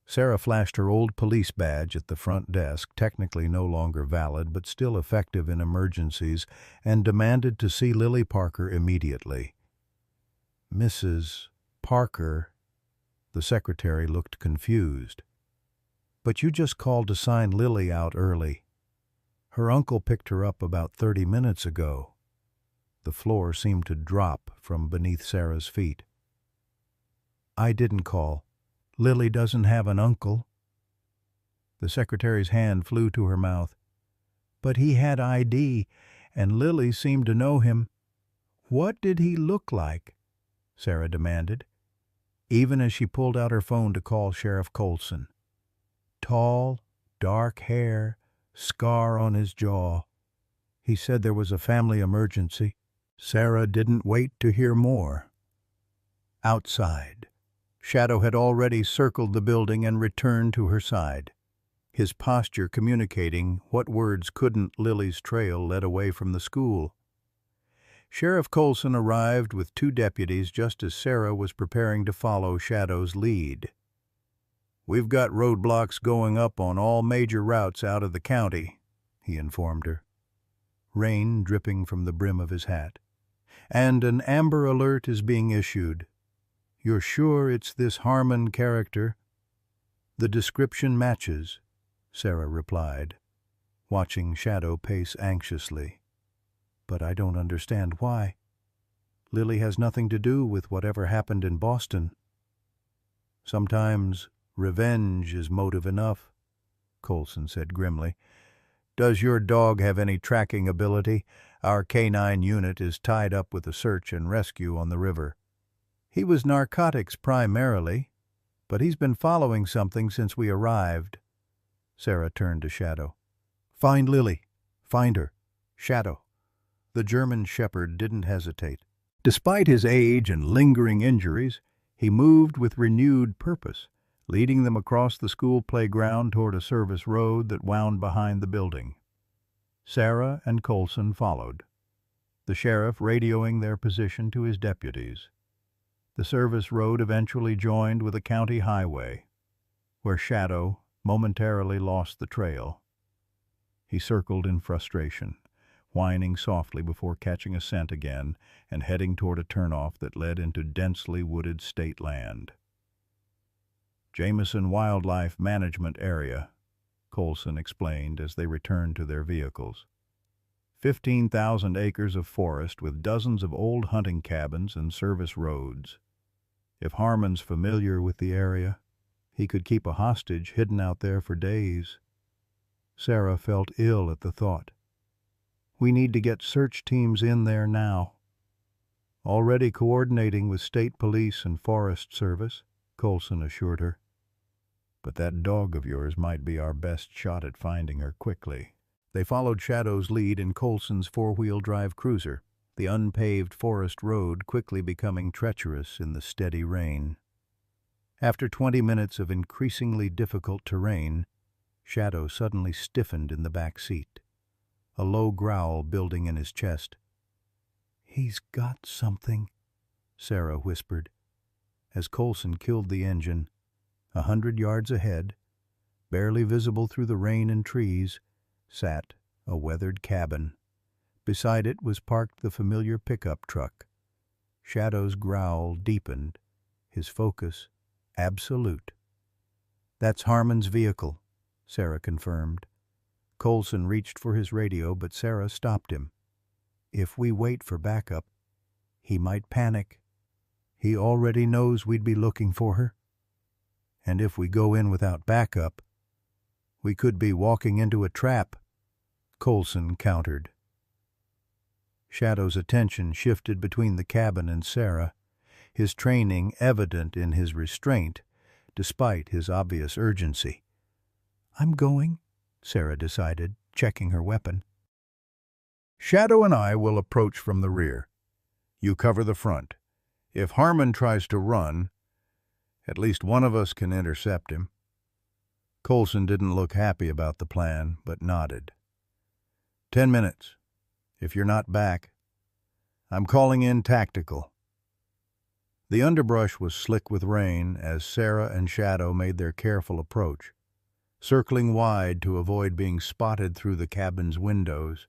Sarah flashed her old police badge at the front desk, technically no longer valid but still effective in emergencies, and demanded to see Lily Parker immediately. Mrs. Parker, the secretary looked confused. But you just called to sign Lily out early. Her uncle picked her up about 30 minutes ago. The floor seemed to drop from beneath Sarah's feet. I didn't call. Lily doesn't have an uncle. The secretary's hand flew to her mouth. But he had ID, and Lily seemed to know him. What did he look like? Sarah demanded, even as she pulled out her phone to call Sheriff Colson. Tall, dark hair, scar on his jaw. He said there was a family emergency. Sarah didn't wait to hear more. Outside, Shadow had already circled the building and returned to her side, his posture communicating what words couldn't. Lily's trail led away from the school. Sheriff Colson arrived with 2 deputies just as Sarah was preparing to follow Shadow's lead. "We've got roadblocks going up on all major routes out of the county," he informed her, rain dripping from the brim of his hat. "And an Amber Alert is being issued. You're sure it's this Harmon character?" "The description matches," Sarah replied, watching Shadow pace anxiously. "But I don't understand why. Lily has nothing to do with whatever happened in Boston." "Sometimes revenge is motive enough," Colson said grimly. "Does your dog have any tracking ability? Our K-9 unit is tied up with a search and rescue on the river." "He was narcotics primarily, but he's been following something since we arrived." Sarah turned to Shadow. "Find Lily. Find her. Shadow." The German shepherd didn't hesitate. Despite his age and lingering injuries, he moved with renewed purpose, leading them across the school playground toward a service road that wound behind the building. Sarah and Colson followed, the sheriff radioing their position to his deputies. The service road eventually joined with a county highway, where Shadow momentarily lost the trail. He circled in frustration, whining softly before catching a scent again and heading toward a turnoff that led into densely wooded state land. "Jameson Wildlife Management Area," Colson explained as they returned to their vehicles. 15,000 acres of forest with dozens of old hunting cabins and service roads. If Harmon's familiar with the area, he could keep a hostage hidden out there for days. Sarah felt ill at the thought. "We need to get search teams in there now." "Already coordinating with state police and Forest Service," Colson assured her. "But that dog of yours might be our best shot at finding her quickly." They followed Shadow's lead in Colson's 4-wheel-drive cruiser, the unpaved forest road quickly becoming treacherous in the steady rain. After 20 minutes of increasingly difficult terrain, Shadow suddenly stiffened in the back seat, a low growl building in his chest. "He's got something," Sarah whispered, as Colson killed the engine. 100 yards ahead, barely visible through the rain and trees, sat a weathered cabin. Beside it was parked the familiar pickup truck. Shadow's growl deepened, his focus absolute. "That's Harmon's vehicle," Sarah confirmed. Colson reached for his radio, but Sarah stopped him. "If we wait for backup, he might panic. He already knows we'd be looking for her. And if we go in without backup, we could be walking into a trap," Colson countered. Shadow's attention shifted between the cabin and Sarah, his training evident in his restraint, despite his obvious urgency. "I'm going," Sarah decided, checking her weapon. "Shadow and I will approach from the rear. You cover the front. If Harmon tries to run, at least one of us can intercept him." Colson didn't look happy about the plan, but nodded. 10 minutes. If you're not back, I'm calling in tactical." The underbrush was slick with rain as Sarah and Shadow made their careful approach, circling wide to avoid being spotted through the cabin's windows.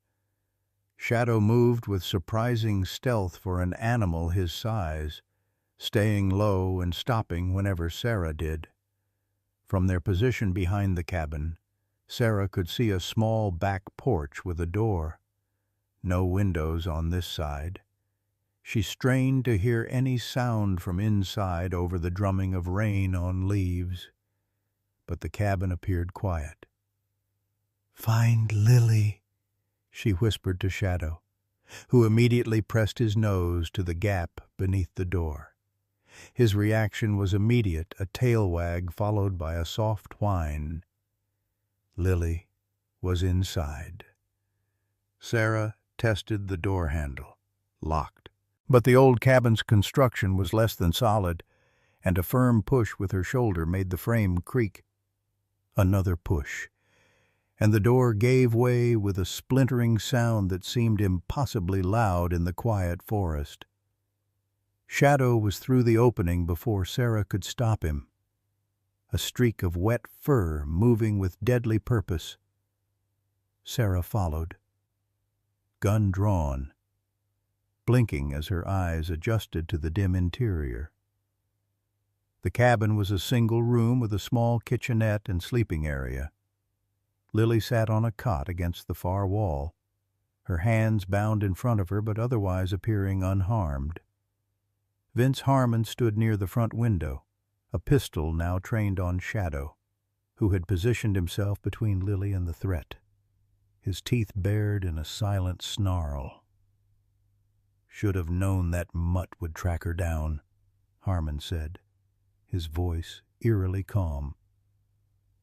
Shadow moved with surprising stealth for an animal his size, staying low and stopping whenever Sarah did. From their position behind the cabin, Sarah could see a small back porch with a door. No windows on this side. She strained to hear any sound from inside over the drumming of rain on leaves, but the cabin appeared quiet. "Find Lily," she whispered to Shadow, who immediately pressed his nose to the gap beneath the door. His reaction was immediate, a tail wag followed by a soft whine. Lily was inside. Sarah tested the door handle. Locked. But the old cabin's construction was less than solid, and a firm push with her shoulder made the frame creak. Another push, and the door gave way with a splintering sound that seemed impossibly loud in the quiet forest. Shadow was through the opening before Sarah could stop him. A streak of wet fur moving with deadly purpose. Sarah followed, gun drawn, blinking as her eyes adjusted to the dim interior. The cabin was a single room with a small kitchenette and sleeping area. Lily sat on a cot against the far wall, her hands bound in front of her but otherwise appearing unharmed. Vince Harmon stood near the front window, a pistol now trained on Shadow, who had positioned himself between Lily and the threat, his teeth bared in a silent snarl. "Should have known that mutt would track her down," Harmon said, his voice eerily calm.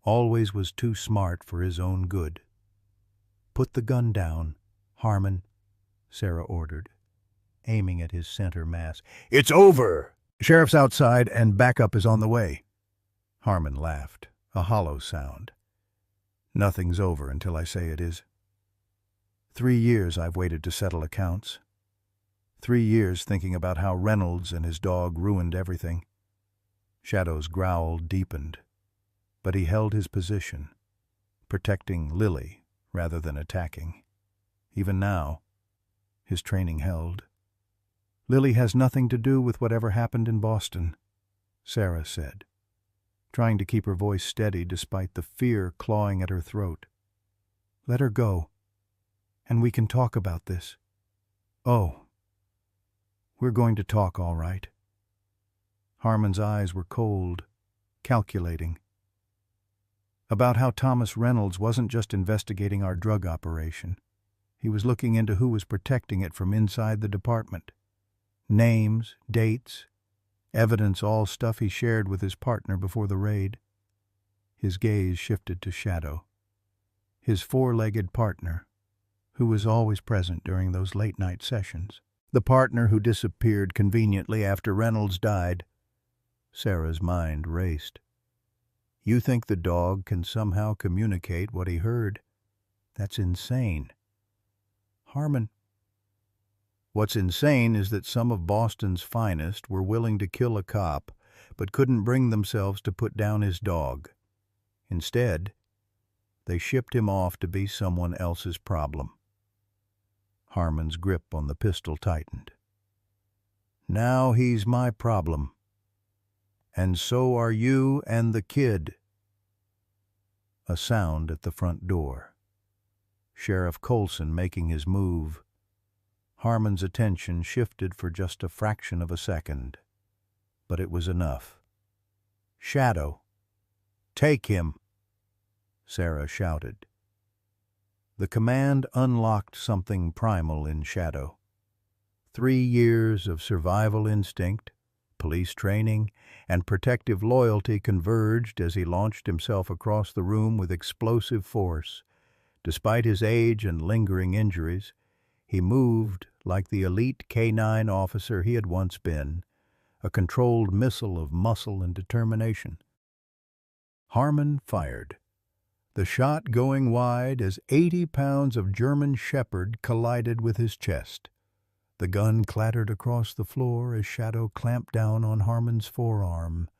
"Always was too smart for his own good." "Put the gun down, Harmon," Sarah ordered, aiming at his center mass. "It's over! Sheriff's outside and backup is on the way." Harmon laughed, a hollow sound. "Nothing's over until I say it is. 3 years I've waited to settle accounts. 3 years thinking about how Reynolds and his dog ruined everything." Shadow's growl deepened, but he held his position, protecting Lily rather than attacking. Even now, his training held. "Lily has nothing to do with whatever happened in Boston," Sarah said, trying to keep her voice steady despite the fear clawing at her throat. "Let her go, and we can talk about this." "Oh, we're going to talk, all right." Harmon's eyes were cold, calculating. "About how Thomas Reynolds wasn't just investigating our drug operation. He was looking into who was protecting it from inside the department. Names, dates, evidence, all stuff he shared with his partner before the raid." His gaze shifted to Shadow, his four-legged partner, who was always present during those late-night sessions. The partner who disappeared conveniently after Reynolds died. Sarah's mind raced. "You think the dog can somehow communicate what he heard? That's insane." "Harmon." "What's insane is that some of Boston's finest were willing to kill a cop, but couldn't bring themselves to put down his dog. Instead, they shipped him off to be someone else's problem." Harmon's grip on the pistol tightened. "Now he's my problem. And so are you and the kid." A sound at the front door. Sheriff Colson making his move. Harmon's attention shifted for just a fraction of a second, but it was enough. "Shadow, take him," Sarah shouted. The command unlocked something primal in Shadow. 3 years of survival instinct, police training, and protective loyalty converged as he launched himself across the room with explosive force. Despite his age and lingering injuries, he moved like the elite K-9 officer he had once been, a controlled missile of muscle and determination. Harmon fired, the shot going wide as 80 pounds of German Shepherd collided with his chest. The gun clattered across the floor as Shadow clamped down on Harmon's forearm,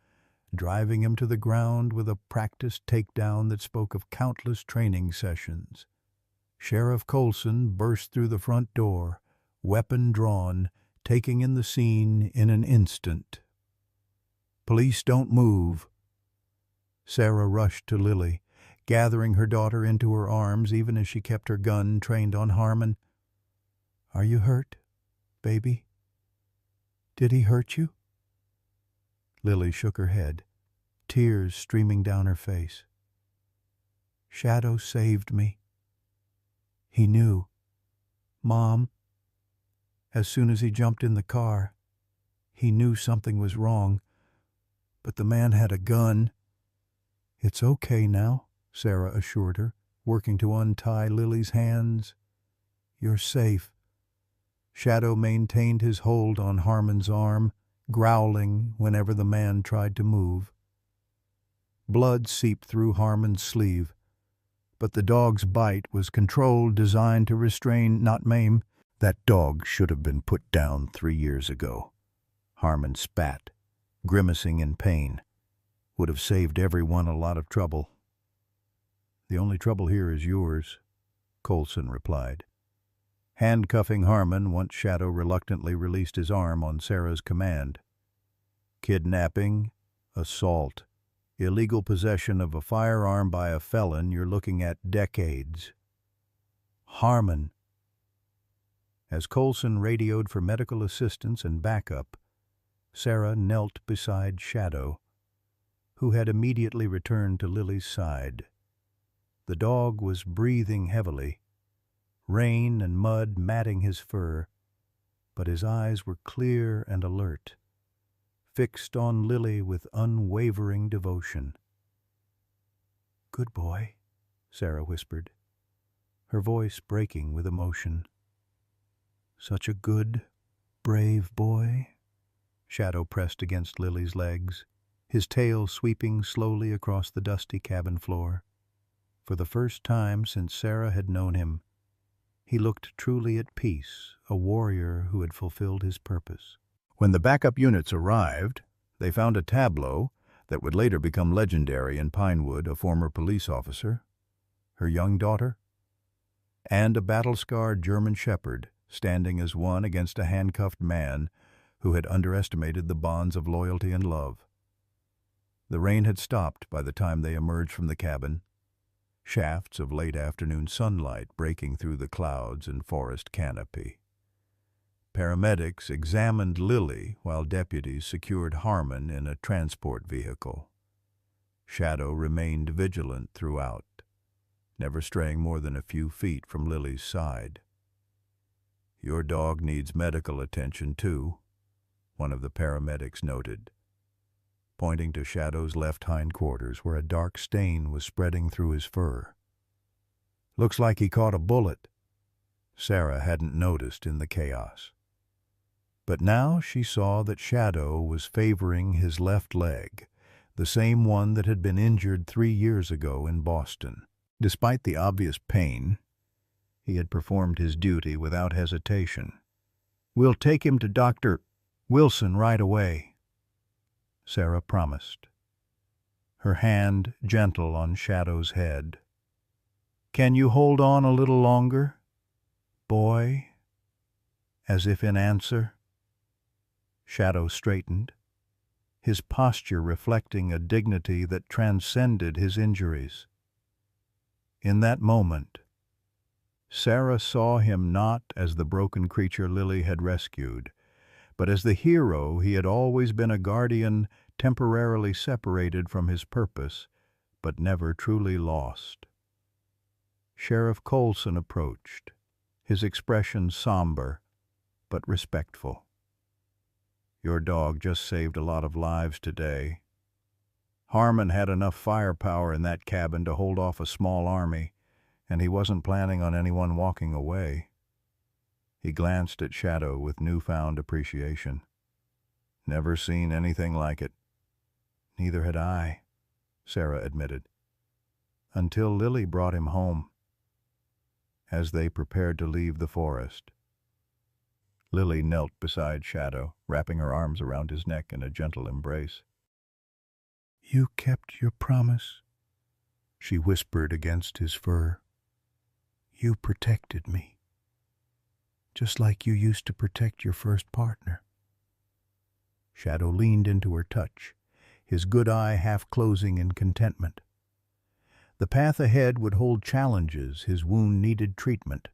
driving him to the ground with a practiced takedown that spoke of countless training sessions. Sheriff Colson burst through the front door, weapon drawn, taking in the scene in an instant. "Police don't move." Sarah rushed to Lily, gathering her daughter into her arms even as she kept her gun trained on Harmon. "Are you hurt, baby? Did he hurt you?" Lily shook her head, tears streaming down her face. "Shadow saved me. He knew." Mom, as soon as he jumped in the car, he knew something was wrong, but the man had a gun. It's okay now, Sarah assured her, working to untie Lily's hands. You're safe. Shadow maintained his hold on Harmon's arm, growling whenever the man tried to move. Blood seeped through Harmon's sleeve, but the dog's bite was controlled, designed to restrain, not maim. That dog should have been put down 3 years ago. Harmon spat, grimacing in pain. Would have saved everyone a lot of trouble. The only trouble here is yours, Coulson replied. Handcuffing Harmon once Shadow reluctantly released his arm on Sarah's command. Kidnapping, assault, illegal possession of a firearm by a felon, you're looking at decades. Harmon. As Coulson radioed for medical assistance and backup, Sarah knelt beside Shadow, who had immediately returned to Lily's side. The dog was breathing heavily, rain and mud matting his fur, but his eyes were clear and alert, fixed on Lily with unwavering devotion. "Good boy," Sarah whispered, her voice breaking with emotion. "Such a good, brave boy." Shadow pressed against Lily's legs, his tail sweeping slowly across the dusty cabin floor. For the first time since Sarah had known him, he looked truly at peace, a warrior who had fulfilled his purpose. When the backup units arrived, they found a tableau that would later become legendary in Pinewood, a former police officer, her young daughter, and a battle-scarred German shepherd standing as one against a handcuffed man who had underestimated the bonds of loyalty and love. The rain had stopped by the time they emerged from the cabin, shafts of late-afternoon sunlight breaking through the clouds and forest canopy. Paramedics examined Lily while deputies secured Harmon in a transport vehicle. Shadow remained vigilant throughout, never straying more than a few feet from Lily's side. "Your dog needs medical attention, too," one of the paramedics noted, pointing to Shadow's left hindquarters where a dark stain was spreading through his fur. "Looks like he caught a bullet." Sarah hadn't noticed in the chaos. But now she saw that Shadow was favoring his left leg, the same one that had been injured 3 years ago in Boston. Despite the obvious pain, he had performed his duty without hesitation. "We'll take him to Dr. Wilson right away," Sarah promised, her hand gentle on Shadow's head. "Can you hold on a little longer, boy?" As if in answer, Shadow straightened, his posture reflecting a dignity that transcended his injuries. In that moment, Sarah saw him not as the broken creature Lily had rescued, but as the hero he had always been, a guardian temporarily separated from his purpose, but never truly lost. Sheriff Coulson approached, his expression somber but respectful. "Your dog just saved a lot of lives today. Harmon had enough firepower in that cabin to hold off a small army, and he wasn't planning on anyone walking away." He glanced at Shadow with newfound appreciation. "Never seen anything like it." "Neither had I," Sarah admitted, "until Lily brought him home." As they prepared to leave the forest, Lily knelt beside Shadow, wrapping her arms around his neck in a gentle embrace. "You kept your promise," she whispered against his fur. "You protected me, just like you used to protect your first partner." Shadow leaned into her touch, his good eye half closing in contentment. The path ahead would hold challenges, his wound needed treatment,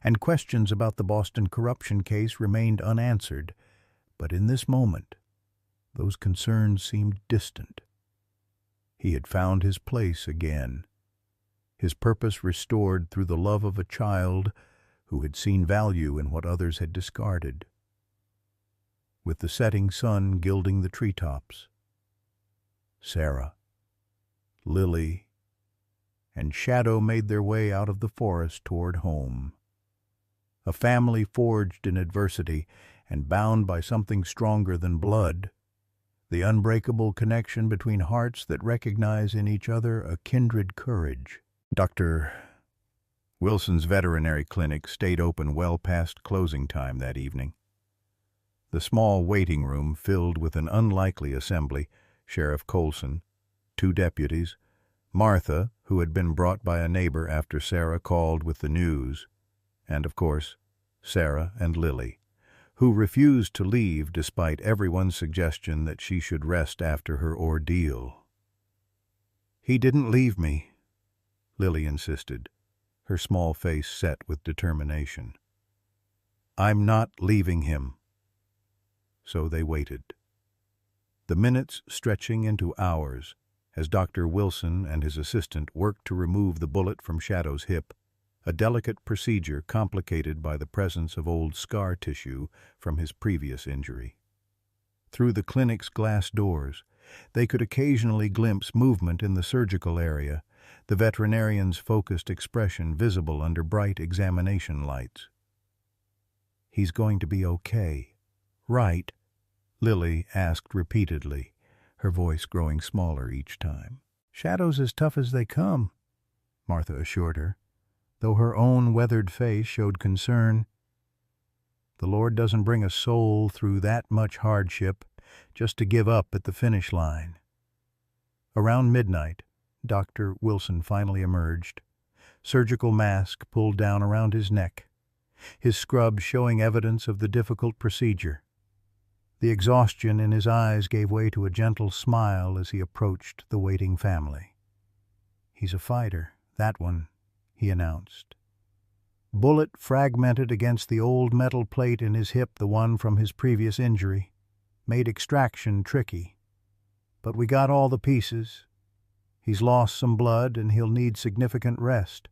and questions about the Boston corruption case remained unanswered, but in this moment, those concerns seemed distant. He had found his place again, his purpose restored through the love of a child who had seen value in what others had discarded. With the setting sun gilding the treetops, Sarah, Lily, and Shadow made their way out of the forest toward home. A family forged in adversity and bound by something stronger than blood, the unbreakable connection between hearts that recognize in each other a kindred courage. Dr. Wilson's veterinary clinic stayed open well past closing time that evening. The small waiting room filled with an unlikely assembly: Sheriff Colson, 2 deputies, Martha, who had been brought by a neighbor after Sarah called with the news, and, of course, Sarah and Lily, who refused to leave despite everyone's suggestion that she should rest after her ordeal. "He didn't leave me," Lily insisted, her small face set with determination. "I'm not leaving him." So they waited. The minutes stretching into hours as Dr. Wilson and his assistant worked to remove the bullet from Shadow's hip, a delicate procedure complicated by the presence of old scar tissue from his previous injury. Through the clinic's glass doors, they could occasionally glimpse movement in the surgical area, the veterinarian's focused expression visible under bright examination lights. "He's going to be okay, right?" Lily asked repeatedly, her voice growing smaller each time. "Shadow's as tough as they come," Martha assured her, though her own weathered face showed concern. "The Lord doesn't bring a soul through that much hardship just to give up at the finish line." Around midnight, Dr. Wilson finally emerged, surgical mask pulled down around his neck, his scrub showing evidence of the difficult procedure. The exhaustion in his eyes gave way to a gentle smile as he approached the waiting family. "He's a fighter, that one," he announced. "Bullet fragmented against the old metal plate in his hip, the one from his previous injury. Made extraction tricky. But we got all the pieces. He's lost some blood and he'll need significant rest,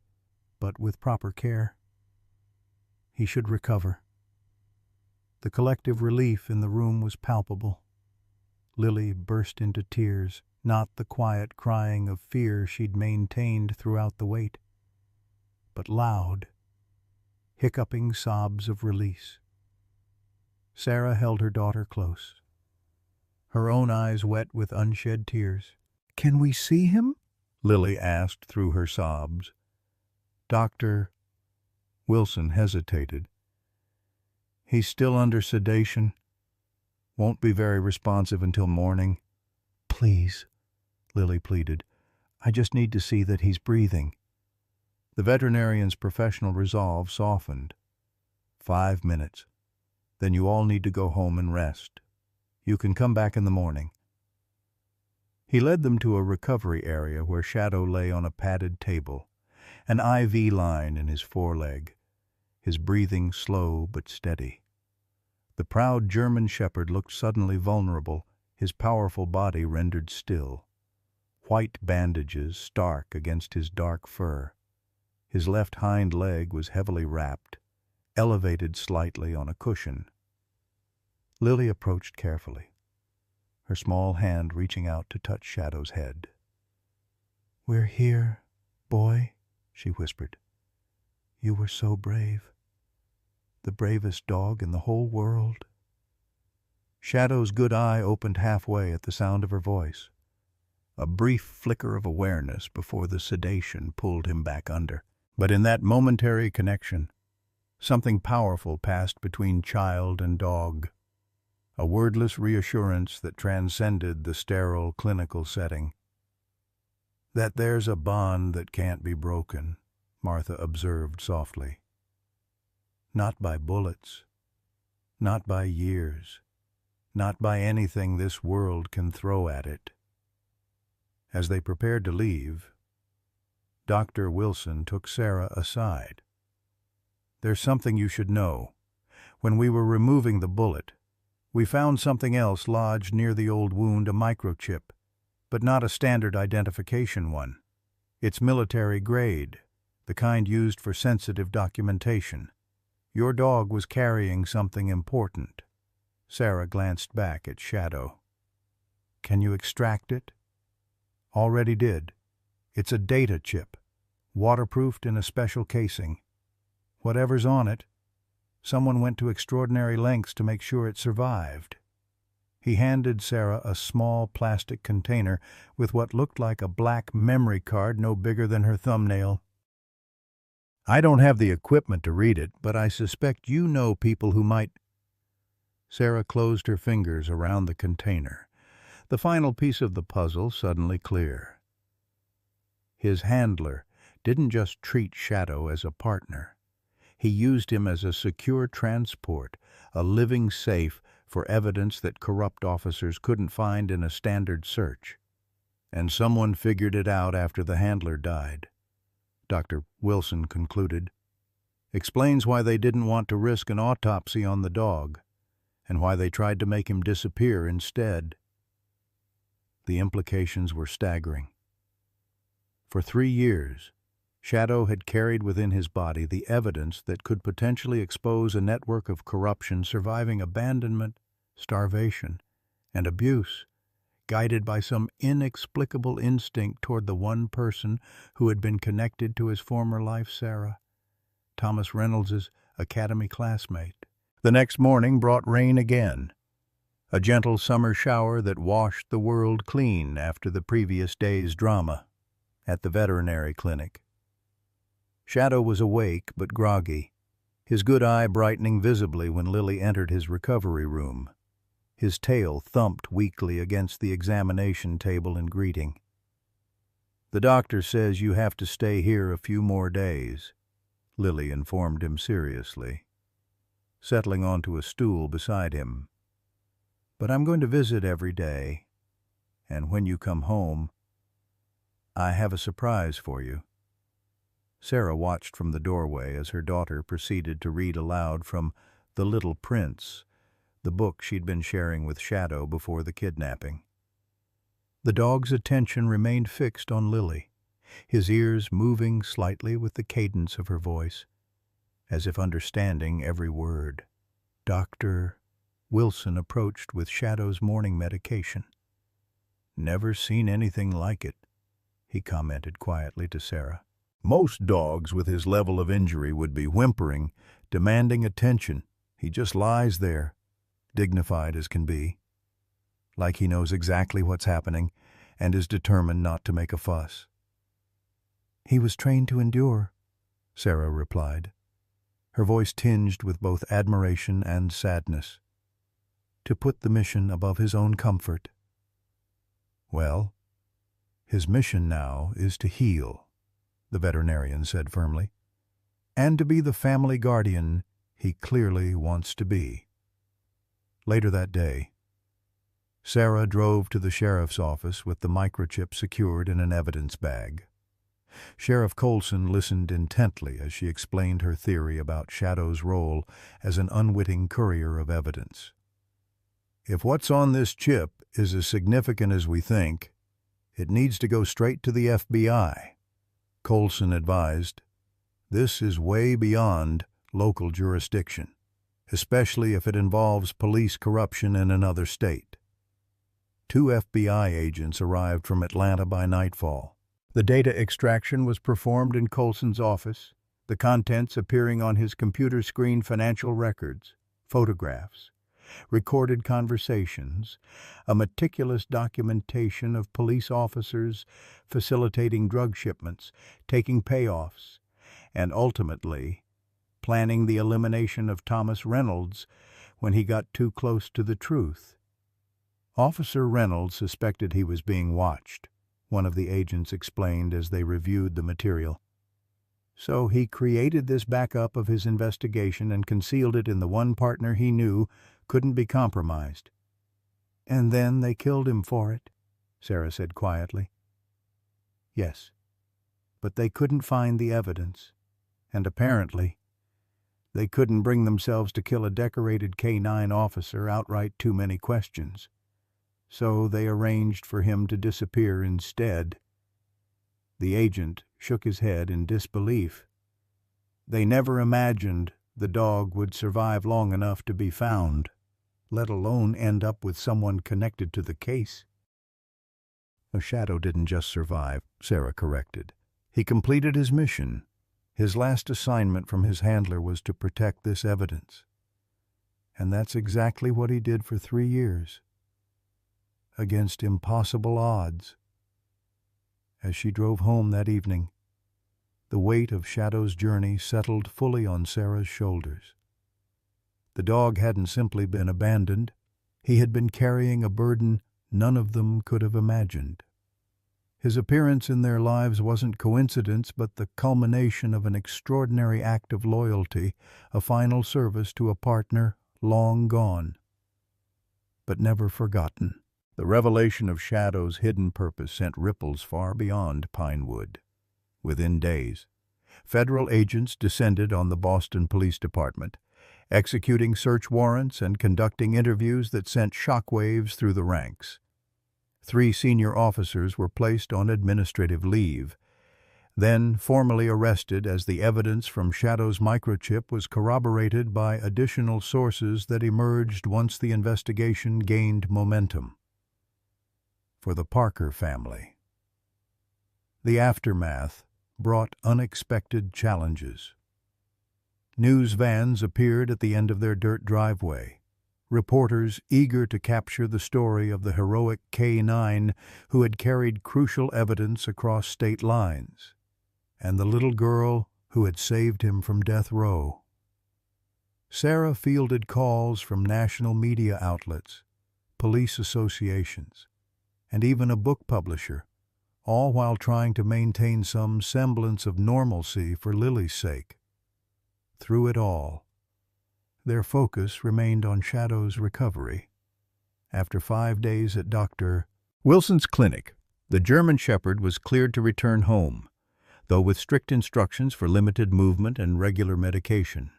but with proper care, he should recover." The collective relief in the room was palpable. Lily burst into tears, not the quiet crying of fear she'd maintained throughout the wait, but loud, hiccuping sobs of release. Sarah held her daughter close, her own eyes wet with unshed tears. "Can we see him?" Lily asked through her sobs. Dr. Wilson hesitated. "He's still under sedation. Won't be very responsive until morning." "Please," Lily pleaded. "I just need to see that he's breathing." The veterinarian's professional resolve softened. 5 minutes. Then you all need to go home and rest. You can come back in the morning." He led them to a recovery area where Shadow lay on a padded table, an IV line in his foreleg, his breathing slow but steady. The proud German shepherd looked suddenly vulnerable, his powerful body rendered still. White bandages stark against his dark fur. His left hind leg was heavily wrapped, elevated slightly on a cushion. Lily approached carefully, her small hand reaching out to touch Shadow's head. "We're here, boy," she whispered. "You were so brave. The bravest dog in the whole world." Shadow's good eye opened halfway at the sound of her voice, a brief flicker of awareness before the sedation pulled him back under. But in that momentary connection, something powerful passed between child and dog, a wordless reassurance that transcended the sterile clinical setting. "That there's a bond that can't be broken," Martha observed softly. "Not by bullets, not by years, not by anything this world can throw at it." As they prepared to leave, Dr. Wilson took Sarah aside. "There's something you should know. When we were removing the bullet, we found something else lodged near the old wound, a microchip, but not a standard identification one. It's military grade, the kind used for sensitive documentation. Your dog was carrying something important. Sarah glanced back at Shadow. Can you extract it? Already did. It's a data chip, waterproofed in a special casing. Whatever's on it, someone went to extraordinary lengths to make sure it survived. He handed Sarah a small plastic container with what looked like a black memory card no bigger than her thumbnail. I don't have the equipment to read it, but I suspect you know people who might. Sarah closed her fingers around the container, the final piece of the puzzle suddenly clear. His handler didn't just treat Shadow as a partner. He used him as a secure transport, a living safe for evidence that corrupt officers couldn't find in a standard search. And someone figured it out after the handler died, Dr. Wilson concluded. Explains why they didn't want to risk an autopsy on the dog, and why they tried to make him disappear instead. The implications were staggering. For 3 years, Shadow had carried within his body the evidence that could potentially expose a network of corruption surviving abandonment, starvation, and abuse, guided by some inexplicable instinct toward the one person who had been connected to his former life, Sarah, Thomas Reynolds's academy classmate. The next morning brought rain again, a gentle summer shower that washed the world clean after the previous day's drama at the veterinary clinic. Shadow was awake but groggy, his good eye brightening visibly when Lily entered his recovery room. His tail thumped weakly against the examination table in greeting. "The doctor says you have to stay here a few more days," Lily informed him seriously, settling onto a stool beside him. "But I'm going to visit every day, and when you come home, I have a surprise for you." Sarah watched from the doorway as her daughter proceeded to read aloud from The Little Prince, the book she'd been sharing with Shadow before the kidnapping. The dog's attention remained fixed on Lily, his ears moving slightly with the cadence of her voice, as if understanding every word. Dr. Wilson approached with Shadow's morning medication. "Never seen anything like it," he commented quietly to Sarah. "Most dogs with his level of injury would be whimpering, demanding attention. He just lies there, dignified as can be, like he knows exactly what's happening and is determined not to make a fuss." "He was trained to endure," Sarah replied, her voice tinged with both admiration and sadness. "To put the mission above his own comfort." "Well, his mission now is to heal," the veterinarian said firmly, "and to be the family guardian he clearly wants to be." Later that day, Sarah drove to the sheriff's office with the microchip secured in an evidence bag. Sheriff Colson listened intently as she explained her theory about Shadow's role as an unwitting courier of evidence. "If what's on this chip is as significant as we think, it needs to go straight to the FBI," Colson advised. "This is way beyond local jurisdiction, especially if it involves police corruption in another state." 2 FBI agents arrived from Atlanta by nightfall. The data extraction was performed in Colson's office, the contents appearing on his computer screen: financial records, photographs, recorded conversations, a meticulous documentation of police officers facilitating drug shipments, taking payoffs, and ultimately planning the elimination of Thomas Reynolds when he got too close to the truth. Officer Reynolds suspected he was being watched, one of the agents explained as they reviewed the material. So he created this backup of his investigation and concealed it in the one partner he knew couldn't be compromised. "And then they killed him for it," Sarah said quietly. "Yes, but they couldn't find the evidence, and apparently they couldn't bring themselves to kill a decorated K-9 officer outright too many questions. So they arranged for him to disappear instead." The agent shook his head in disbelief. "They never imagined the dog would survive long enough to be found, let alone end up with someone connected to the case. A Shadow didn't just survive, Sarah corrected. He completed his mission. His last assignment from his handler was to protect this evidence. And that's exactly what he did for 3 years. Against impossible odds. As she drove home that evening, the weight of Shadow's journey settled fully on Sarah's shoulders. The dog hadn't simply been abandoned. He had been carrying a burden none of them could have imagined. His appearance in their lives wasn't coincidence, but the culmination of an extraordinary act of loyalty, a final service to a partner long gone, but never forgotten. The revelation of Shadow's hidden purpose sent ripples far beyond Pinewood. Within days, federal agents descended on the Boston Police Department, executing search warrants and conducting interviews that sent shockwaves through the ranks. 3 senior officers were placed on administrative leave, then formally arrested as the evidence from Shadow's microchip was corroborated by additional sources that emerged once the investigation gained momentum. For the Parker family, the aftermath brought unexpected challenges. News vans appeared at the end of their dirt driveway, reporters eager to capture the story of the heroic K-9 who had carried crucial evidence across state lines, and the little girl who had saved him from death row. Sarah fielded calls from national media outlets, police associations, and even a book publisher, all while trying to maintain some semblance of normalcy for Lily's sake. Through it all, their focus remained on Shadow's recovery. After 5 days at Dr. Wilson's clinic, the German Shepherd was cleared to return home, though with strict instructions for limited movement and regular medication.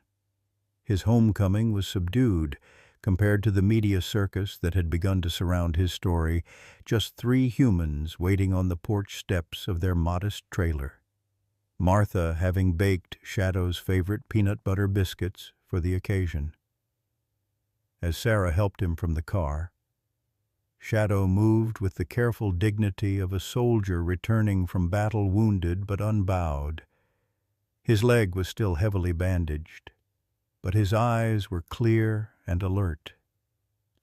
His homecoming was subdued compared to the media circus that had begun to surround his story, just 3 humans waiting on the porch steps of their modest trailer. Martha having baked Shadow's favorite peanut butter biscuits for the occasion. As Sarah helped him from the car, Shadow moved with the careful dignity of a soldier returning from battle wounded but unbowed. His leg was still heavily bandaged, but his eyes were clear and alert,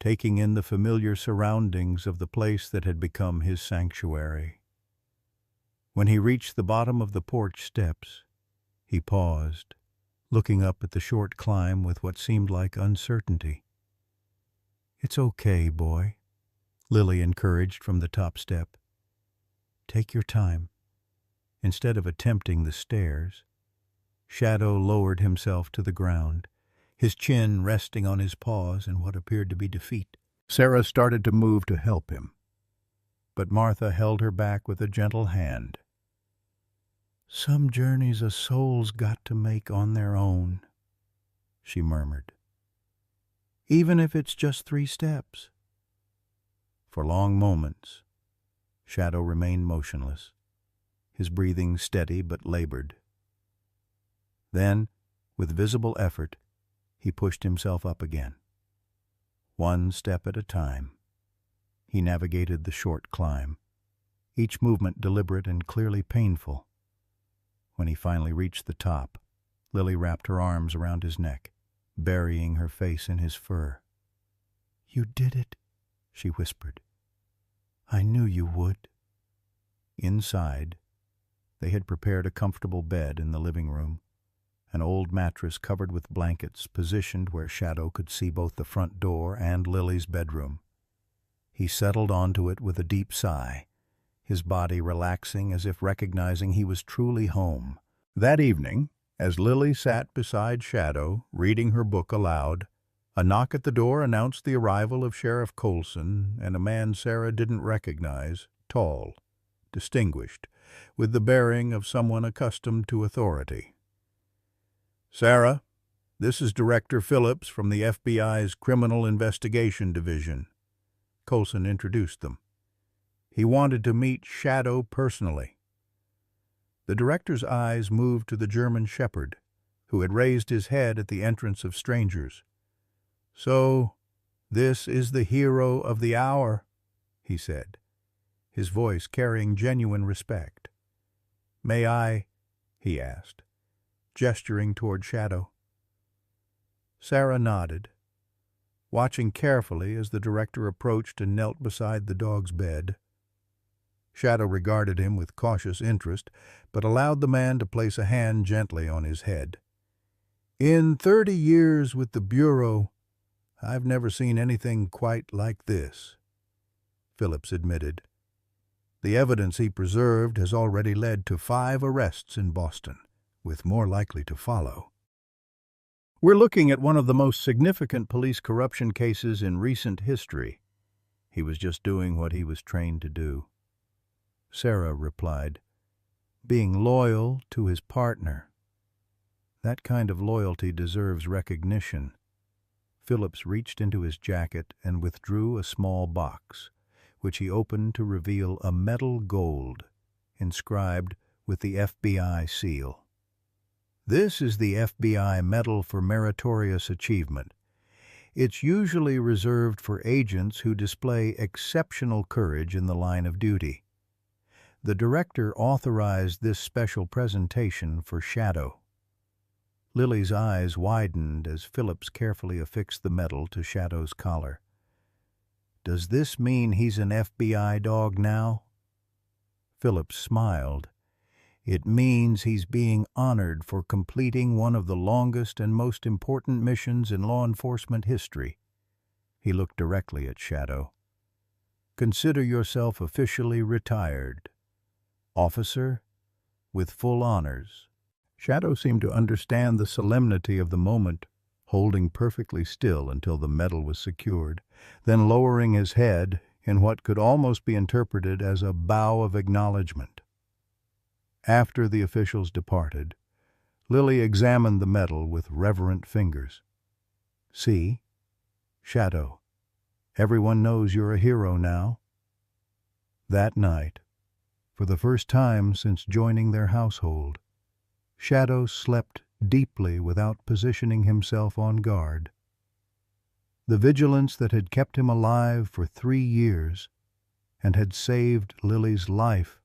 taking in the familiar surroundings of the place that had become his sanctuary. When he reached the bottom of the porch steps, he paused, looking up at the short climb with what seemed like uncertainty. "It's okay, boy," Lily encouraged from the top step. "Take your time." Instead of attempting the stairs, Shadow lowered himself to the ground, his chin resting on his paws in what appeared to be defeat. Sarah started to move to help him, but Martha held her back with a gentle hand. "Some journeys a soul's got to make on their own," she murmured. "Even if it's just 3 steps. For long moments, Shadow remained motionless, his breathing steady but labored. Then, with visible effort, he pushed himself up again. 1 step at a time, he navigated the short climb, each movement deliberate and clearly painful. When he finally reached the top, Lily wrapped her arms around his neck, burying her face in his fur. "You did it," she whispered. "I knew you would." Inside, they had prepared a comfortable bed in the living room, an old mattress covered with blankets positioned where Shadow could see both the front door and Lily's bedroom. He settled onto it with a deep sigh, his body relaxing as if recognizing he was truly home. That evening, as Lily sat beside Shadow, reading her book aloud, a knock at the door announced the arrival of Sheriff Colson and a man Sarah didn't recognize, tall, distinguished, with the bearing of someone accustomed to authority. "Sarah, this is Director Phillips from the FBI's Criminal Investigation Division." Colson introduced them. He wanted to meet Shadow personally. The director's eyes moved to the German Shepherd, who had raised his head at the entrance of strangers. "So, this is the hero of the hour," he said, his voice carrying genuine respect. "May I?" he asked, gesturing toward Shadow. Sarah nodded, watching carefully as the director approached and knelt beside the dog's bed. Shadow regarded him with cautious interest, but allowed the man to place a hand gently on his head. "In 30 years with the Bureau, I've never seen anything quite like this," Phillips admitted. "The evidence he preserved has already led to 5 arrests in Boston, with more likely to follow. We're looking at one of the most significant police corruption cases in recent history." He was just doing what he was trained to do. Sarah replied, "Being loyal to his partner. That kind of loyalty deserves recognition." Phillips reached into his jacket and withdrew a small box, which he opened to reveal a metal gold, inscribed with the FBI seal. "This is the FBI Medal for Meritorious Achievement. It's usually reserved for agents who display exceptional courage in the line of duty. The director authorized this special presentation for Shadow." Lily's eyes widened as Phillips carefully affixed the medal to Shadow's collar. "Does this mean he's an FBI dog now?" Phillips smiled. "It means he's being honored for completing one of the longest and most important missions in law enforcement history." He looked directly at Shadow. "Consider yourself officially retired. Officer, with full honors." Shadow seemed to understand the solemnity of the moment, holding perfectly still until the medal was secured, then lowering his head in what could almost be interpreted as a bow of acknowledgement. After the officials departed, Lily examined the medal with reverent fingers. "See? Shadow, everyone knows you're a hero now." That night, for the first time since joining their household, Shadow slept deeply without positioning himself on guard. The vigilance that had kept him alive for 3 years and had saved Lily's life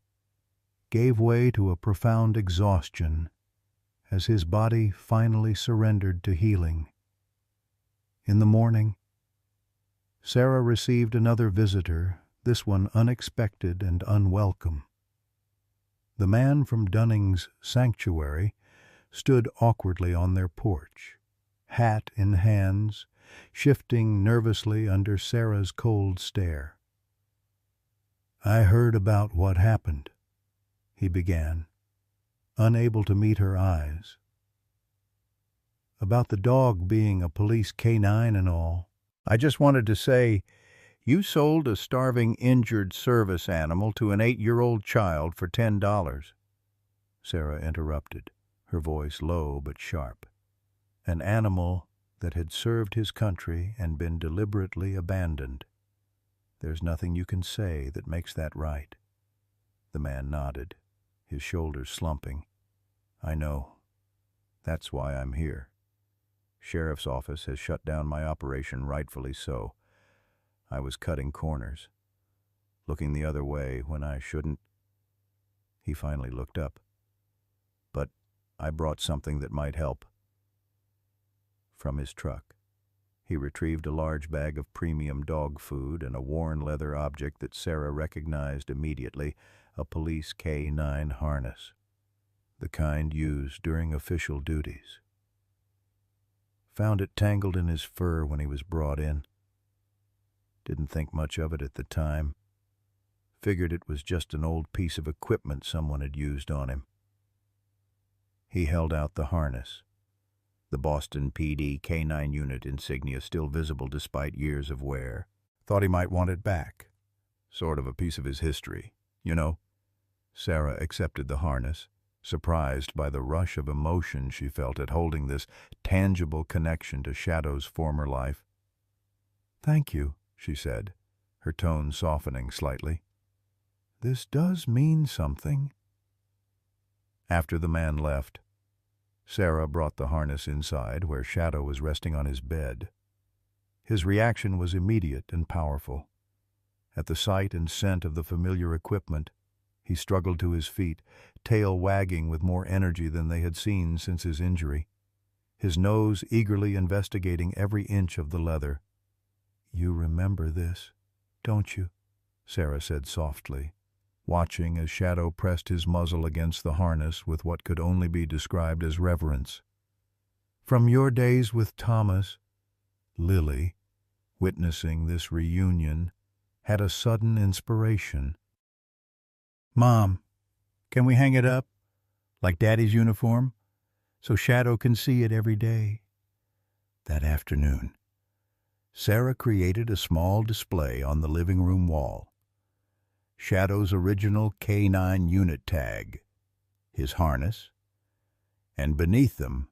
gave way to a profound exhaustion as his body finally surrendered to healing. In the morning, Sarah received another visitor, this one unexpected and unwelcome. The man from Dunning's sanctuary stood awkwardly on their porch, hat in hands, shifting nervously under Sarah's cold stare. "I heard about what happened," he began, unable to meet her eyes. "About the dog being a police canine and all. I just wanted to say, you sold a starving injured service animal to an 8-year-old child for $10. Sarah interrupted, her voice low but sharp. "An animal that had served his country and been deliberately abandoned. There's nothing you can say that makes that right." The man nodded, his shoulders slumping. "I know. That's why I'm here. Sheriff's office has shut down my operation, rightfully so. I was cutting corners, looking the other way when I shouldn't." He finally looked up. "But I brought something that might help." From his truck, he retrieved a large bag of premium dog food and a worn leather object that Sarah recognized immediately, a police K9 harness, the kind used during official duties. Found it tangled in his fur when he was brought in. Didn't think much of it at the time. Figured it was just an old piece of equipment someone had used on him. He held out the harness, the Boston PD K9 unit insignia still visible despite years of wear. Thought he might want it back. Sort of a piece of his history, you know. Sarah accepted the harness, surprised by the rush of emotion she felt at holding this tangible connection to Shadow's former life. "Thank you," she said, her tone softening slightly. "This does mean something." After the man left, Sarah brought the harness inside, where Shadow was resting on his bed. His reaction was immediate and powerful. At the sight and scent of the familiar equipment, he struggled to his feet, tail wagging with more energy than they had seen since his injury, his nose eagerly investigating every inch of the leather. "You remember this, don't you?" Sarah said softly, watching as Shadow pressed his muzzle against the harness with what could only be described as reverence. "From your days with Thomas." Lily, witnessing this reunion, had a sudden inspiration. "Mom, can we hang it up, like Daddy's uniform, so Shadow can see it every day?" That afternoon, Sarah created a small display on the living room wall. Shadow's original K9 unit tag, his harness, and beneath them,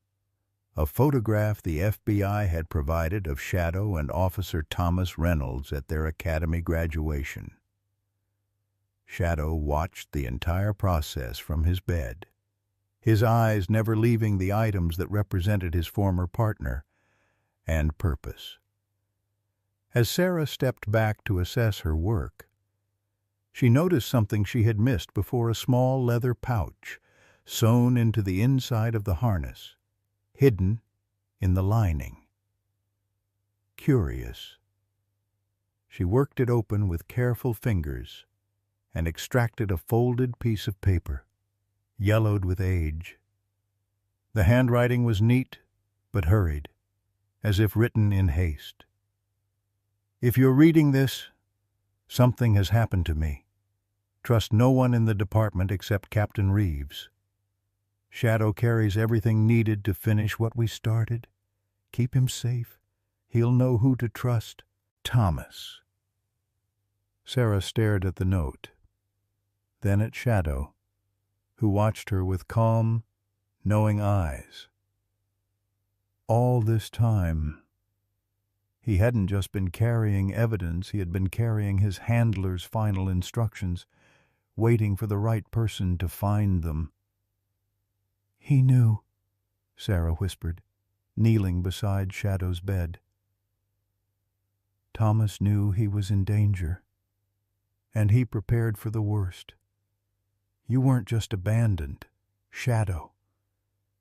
a photograph the FBI had provided of Shadow and Officer Thomas Reynolds at their academy graduation. Shadow watched the entire process from his bed, his eyes never leaving the items that represented his former partner and purpose. As Sarah stepped back to assess her work, she noticed something she had missed before: a small leather pouch sewn into the inside of the harness, hidden in the lining. Curious. She worked it open with careful fingers and extracted a folded piece of paper, yellowed with age. The handwriting was neat but hurried, as if written in haste. "If you're reading this, something has happened to me. Trust no one in the department except Captain Reeves. Shadow carries everything needed to finish what we started. Keep him safe. He'll know who to trust. Thomas." Sarah stared at the note, then at Shadow, who watched her with calm, knowing eyes. All this time, he hadn't just been carrying evidence, he had been carrying his handler's final instructions, waiting for the right person to find them. "He knew," Sarah whispered, kneeling beside Shadow's bed. "Thomas knew he was in danger, and he prepared for the worst. You weren't just abandoned, Shadow.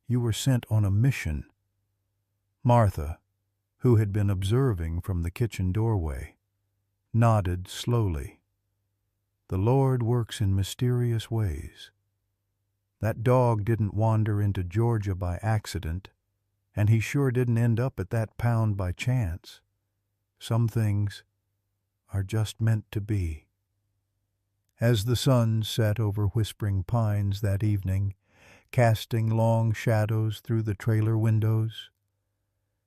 You were sent on a mission." Martha, who had been observing from the kitchen doorway, nodded slowly. "The Lord works in mysterious ways. That dog didn't wander into Georgia by accident, and he sure didn't end up at that pound by chance. Some things are just meant to be." As the sun set over Whispering Pines that evening, casting long shadows through the trailer windows,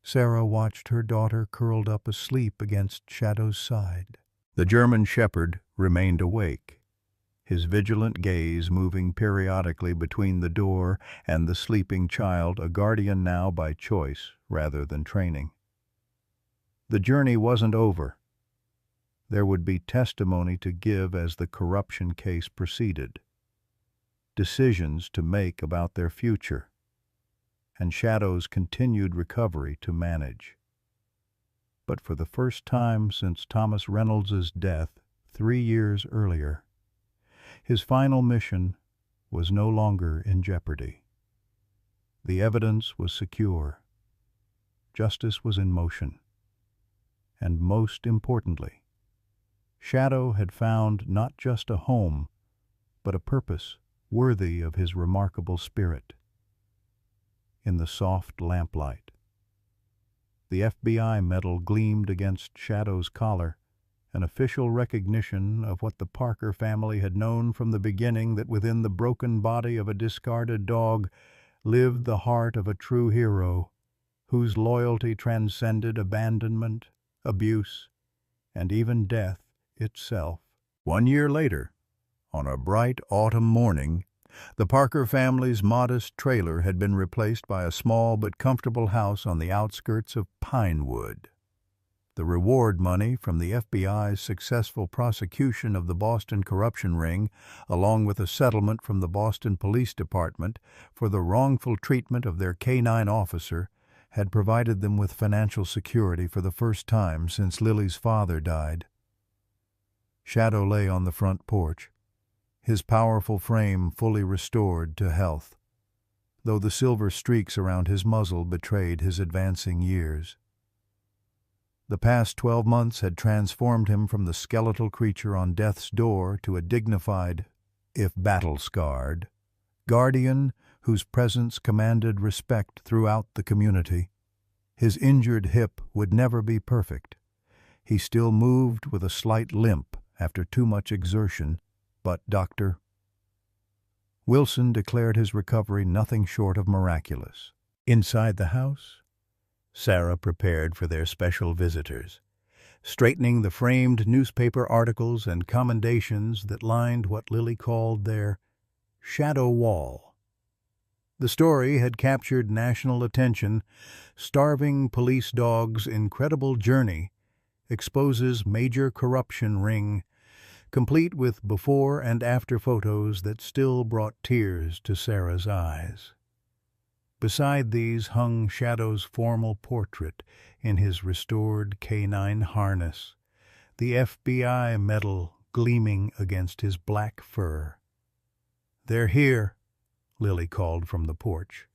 Sarah watched her daughter curled up asleep against Shadow's side. The German shepherd remained awake, his vigilant gaze moving periodically between the door and the sleeping child, a guardian now by choice rather than training. The journey wasn't over. There would be testimony to give as the corruption case proceeded, decisions to make about their future, and Shadow's continued recovery to manage. But for the first time since Thomas Reynolds's death 3 years earlier, his final mission was no longer in jeopardy. The evidence was secure. Justice was in motion. And most importantly, Shadow had found not just a home, but a purpose worthy of his remarkable spirit. In the soft lamplight, the FBI medal gleamed against Shadow's collar, an official recognition of what the Parker family had known from the beginning, that within the broken body of a discarded dog lived the heart of a true hero, whose loyalty transcended abandonment, abuse, and even death itself. 1 year later, on a bright autumn morning, the Parker family's modest trailer had been replaced by a small but comfortable house on the outskirts of Pinewood. The reward money from the FBI's successful prosecution of the Boston corruption ring, along with a settlement from the Boston Police Department for the wrongful treatment of their K-9 officer, had provided them with financial security for the first time since Lily's father died. Shadow lay on the front porch, his powerful frame fully restored to health, though the silver streaks around his muzzle betrayed his advancing years. The past 12 months had transformed him from the skeletal creature on death's door to a dignified, if battle-scarred, guardian whose presence commanded respect throughout the community. His injured hip would never be perfect. He still moved with a slight limp after too much exertion, but Dr. Wilson declared his recovery nothing short of miraculous. Inside the house, Sarah prepared for their special visitors, straightening the framed newspaper articles and commendations that lined what Lily called their shadow wall. The story had captured national attention. Starving police dog's incredible journey exposes major corruption ring, complete with before and after photos that still brought tears to Sarah's eyes. Beside these hung Shadow's formal portrait in his restored K-9 harness, the FBI medal gleaming against his black fur. "They're here," Lily called from the porch,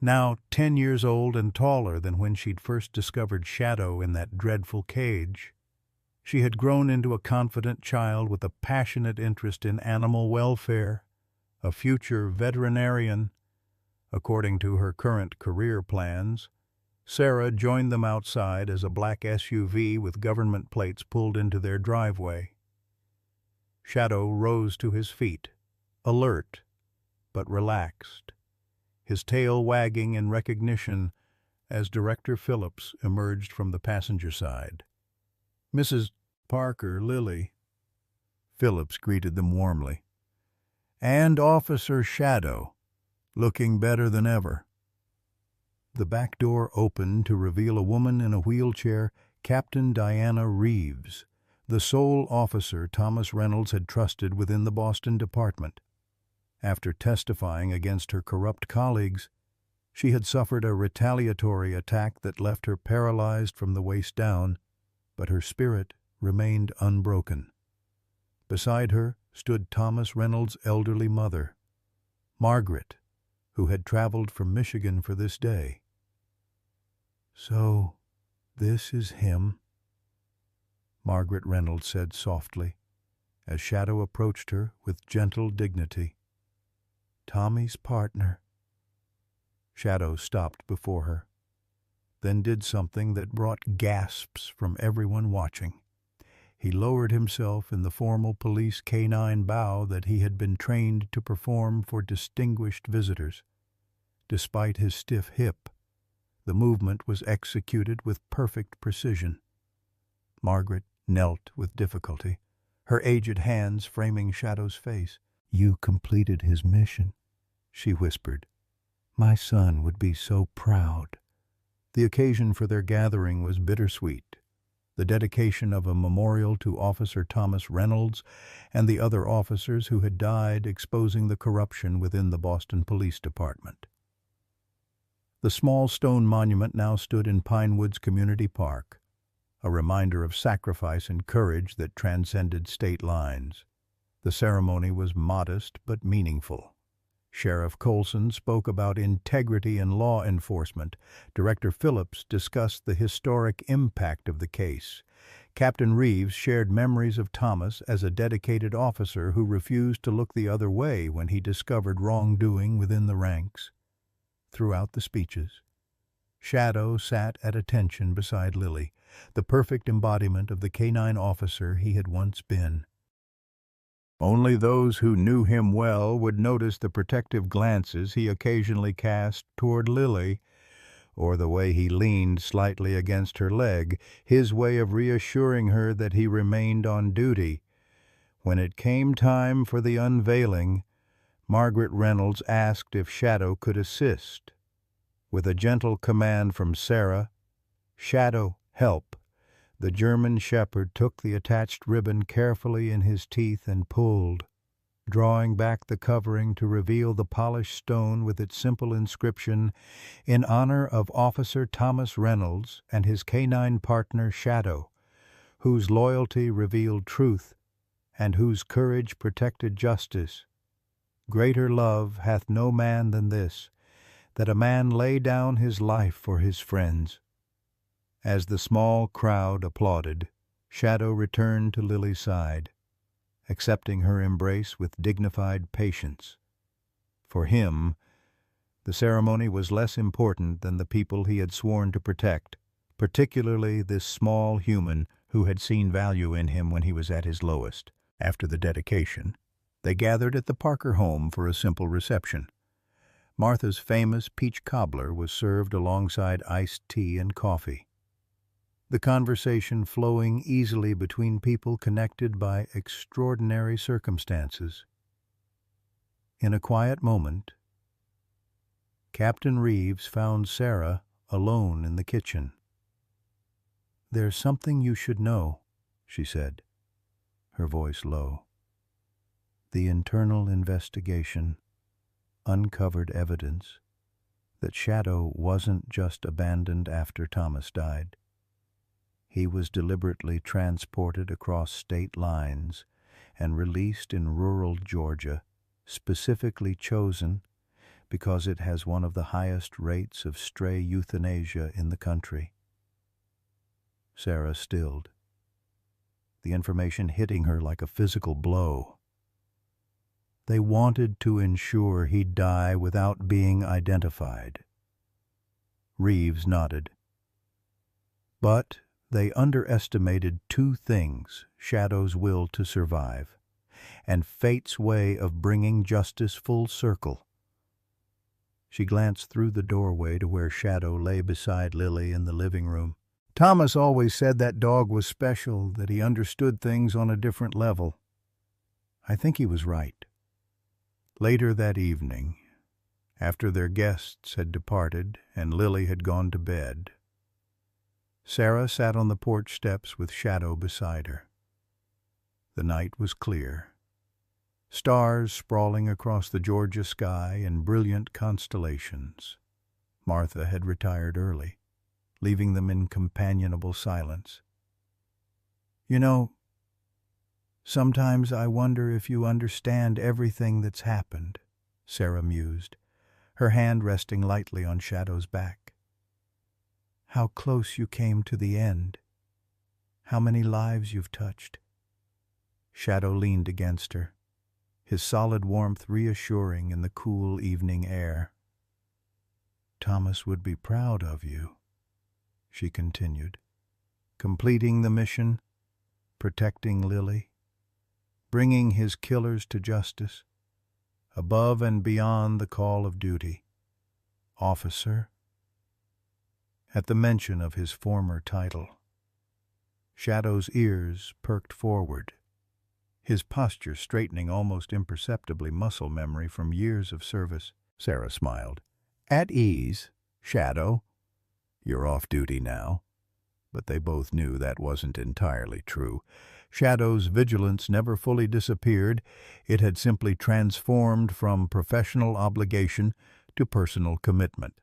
now 10 years old and taller than when she'd first discovered Shadow in that dreadful cage. She had grown into a confident child with a passionate interest in animal welfare, a future veterinarian. According to her current career plans, Sarah joined them outside as a black SUV with government plates pulled into their driveway. Shadow rose to his feet, alert but relaxed, his tail wagging in recognition as Director Phillips emerged from the passenger side. "Mrs. Parker, Lily," Phillips greeted them warmly. "And Officer Shadow, looking better than ever." The back door opened to reveal a woman in a wheelchair, Captain Diana Reeves, the sole officer Thomas Reynolds had trusted within the Boston Department. After testifying against her corrupt colleagues, she had suffered a retaliatory attack that left her paralyzed from the waist down, but her spirit remained unbroken. Beside her stood Thomas Reynolds' elderly mother, Margaret, who had traveled from Michigan for this day. "So, this is him," Margaret Reynolds said softly, as Shadow approached her with gentle dignity. "Tommy's partner." Shadow stopped before her, then did something that brought gasps from everyone watching. He lowered himself in the formal police K-9 bow that he had been trained to perform for distinguished visitors. Despite his stiff hip, the movement was executed with perfect precision. Margaret knelt with difficulty, her aged hands framing Shadow's face. "You completed his mission," she whispered. "My son would be so proud." The occasion for their gathering was bittersweet. The dedication of a memorial to Officer Thomas Reynolds and the other officers who had died exposing the corruption within the Boston Police Department. The small stone monument now stood in Pinewoods Community Park, a reminder of sacrifice and courage that transcended state lines. The ceremony was modest but meaningful. Sheriff Colson spoke about integrity in law enforcement. Director Phillips discussed the historic impact of the case. Captain Reeves shared memories of Thomas as a dedicated officer who refused to look the other way when he discovered wrongdoing within the ranks. Throughout the speeches, Shadow sat at attention beside Lily, the perfect embodiment of the K-9 officer he had once been. Only those who knew him well would notice the protective glances he occasionally cast toward Lily, or the way he leaned slightly against her leg, his way of reassuring her that he remained on duty. When it came time for the unveiling, Margaret Reynolds asked if Shadow could assist. With a gentle command from Sarah, "Shadow, help," The German shepherd took the attached ribbon carefully in his teeth and pulled, drawing back the covering to reveal the polished stone with its simple inscription, "In honor of Officer Thomas Reynolds and his canine partner Shadow, whose loyalty revealed truth and whose courage protected justice. Greater love hath no man than this, that a man lay down his life for his friends." As the small crowd applauded, Shadow returned to Lily's side, accepting her embrace with dignified patience. For him, the ceremony was less important than the people he had sworn to protect, particularly this small human who had seen value in him when he was at his lowest. After the dedication, they gathered at the Parker home for a simple reception. Martha's famous peach cobbler was served alongside iced tea and coffee, the conversation flowing easily between people connected by extraordinary circumstances. In a quiet moment, Captain Reeves found Sarah alone in the kitchen. "There's something you should know," she said, her voice low. "The internal investigation uncovered evidence that Shadow wasn't just abandoned after Thomas died. He was deliberately transported across state lines and released in rural Georgia, specifically chosen because it has one of the highest rates of stray euthanasia in the country." Sarah stilled, the information hitting her like a physical blow. They wanted to ensure he'd die without being identified. Reeves nodded. But they underestimated two things: Shadow's will to survive, and fate's way of bringing justice full circle. She glanced through the doorway to where Shadow lay beside Lily in the living room. "Thomas always said that dog was special, that he understood things on a different level. I think he was right." Later that evening, after their guests had departed and Lily had gone to bed, Sarah sat on the porch steps with Shadow beside her. The night was clear, stars sprawling across the Georgia sky in brilliant constellations. Martha had retired early, leaving them in companionable silence. "You know, sometimes I wonder if you understand everything that's happened," Sarah mused, her hand resting lightly on Shadow's back. "How close you came to the end. How many lives you've touched." Shadow leaned against her, his solid warmth reassuring in the cool evening air. "Thomas would be proud of you," she continued, "completing the mission, protecting Lily, bringing his killers to justice, above and beyond the call of duty. Officer." At the mention of his former title, Shadow's ears perked forward, his posture straightening almost imperceptibly, muscle memory from years of service. Sarah smiled. "At ease, Shadow. You're off duty now." But they both knew that wasn't entirely true. Shadow's vigilance never fully disappeared. It had simply transformed from professional obligation to personal commitment.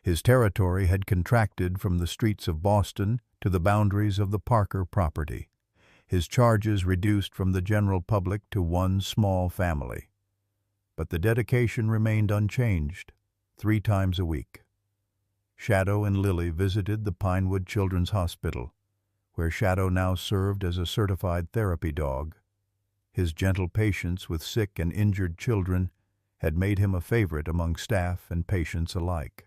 His territory had contracted from the streets of Boston to the boundaries of the Parker property, his charges reduced from the general public to one small family. But the dedication remained unchanged, 3 times a week. Shadow and Lily visited the Pinewood Children's Hospital, where Shadow now served as a certified therapy dog. His gentle patience with sick and injured children had made him a favorite among staff and patients alike.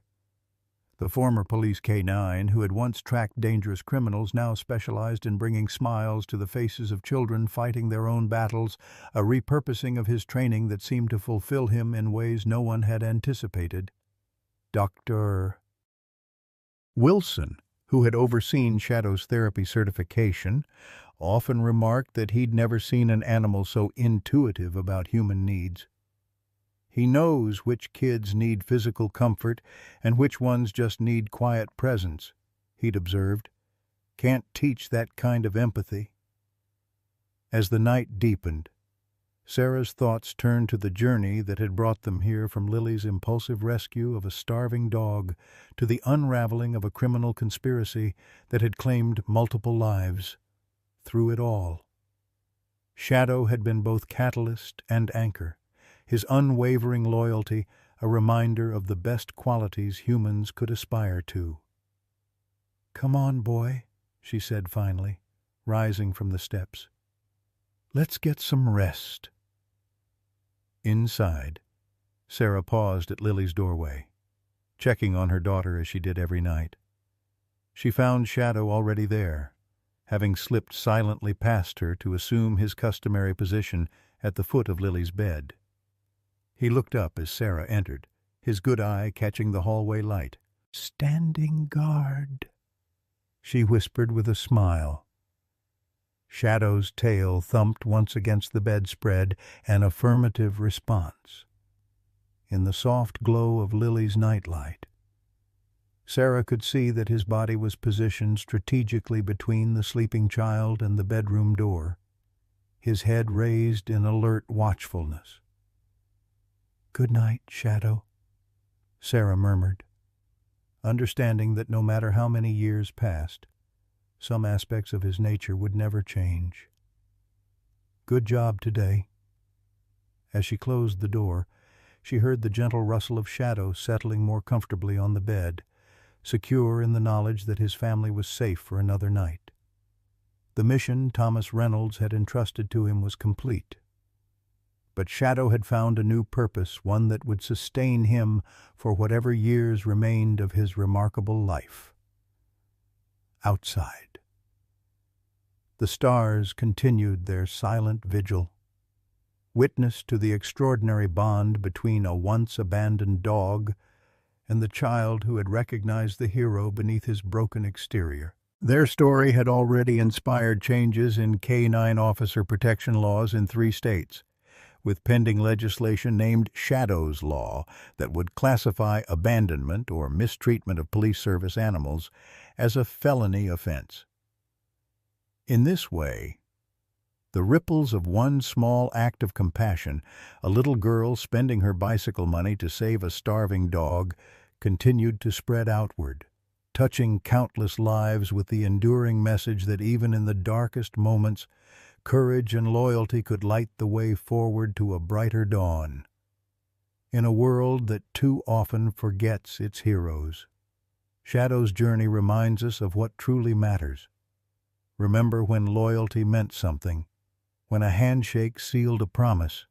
The former police K-9, who had once tracked dangerous criminals, now specialized in bringing smiles to the faces of children fighting their own battles, a repurposing of his training that seemed to fulfill him in ways no one had anticipated. Dr. Wilson, who had overseen Shadow's therapy certification, often remarked that he'd never seen an animal so intuitive about human needs. "He knows which kids need physical comfort and which ones just need quiet presence," he'd observed. Can't teach that kind of empathy. As the night deepened, Sarah's thoughts turned to the journey that had brought them here, from Lily's impulsive rescue of a starving dog to the unraveling of a criminal conspiracy that had claimed multiple lives. Through it all, Shadow had been both catalyst and anchor, his unwavering loyalty a reminder of the best qualities humans could aspire to. "Come on, boy," she said finally, rising from the steps. "Let's get some rest." Inside, Sarah paused at Lily's doorway, checking on her daughter as she did every night. She found Shadow already there, having slipped silently past her to assume his customary position at the foot of Lily's bed. He looked up as Sarah entered, his good eye catching the hallway light. "Standing guard," she whispered with a smile. Shadow's tail thumped once against the bedspread, an affirmative response. In the soft glow of Lily's nightlight, Sarah could see that his body was positioned strategically between the sleeping child and the bedroom door, his head raised in alert watchfulness. "Good night, Shadow," Sarah murmured, understanding that no matter how many years passed, some aspects of his nature would never change. "Good job today." As she closed the door, she heard the gentle rustle of Shadow settling more comfortably on the bed, secure in the knowledge that his family was safe for another night. The mission Thomas Reynolds had entrusted to him was complete. But Shadow had found a new purpose, one that would sustain him for whatever years remained of his remarkable life. Outside, the stars continued their silent vigil, witness to the extraordinary bond between a once-abandoned dog and the child who had recognized the hero beneath his broken exterior. Their story had already inspired changes in canine officer protection laws in 3 states, with pending legislation named Shadow's Law that would classify abandonment or mistreatment of police service animals as a felony offense. In this way, the ripples of one small act of compassion, a little girl spending her bicycle money to save a starving dog, continued to spread outward, touching countless lives with the enduring message that even in the darkest moments, courage and loyalty could light the way forward to a brighter dawn. In a world that too often forgets its heroes, Shadow's journey reminds us of what truly matters. Remember when loyalty meant something, when a handshake sealed a promise,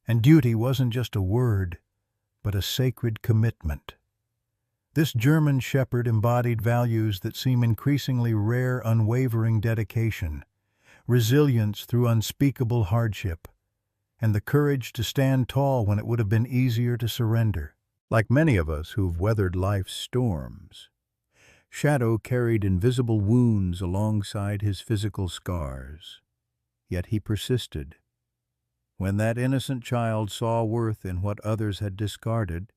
and duty wasn't just a word, but a sacred commitment. This German Shepherd embodied values that seem increasingly rare: unwavering dedication, resilience through unspeakable hardship, and the courage to stand tall when it would have been easier to surrender. Like many of us who've weathered life's storms, Shadow carried invisible wounds alongside his physical scars. Yet he persisted. When that innocent child saw worth in what others had discarded,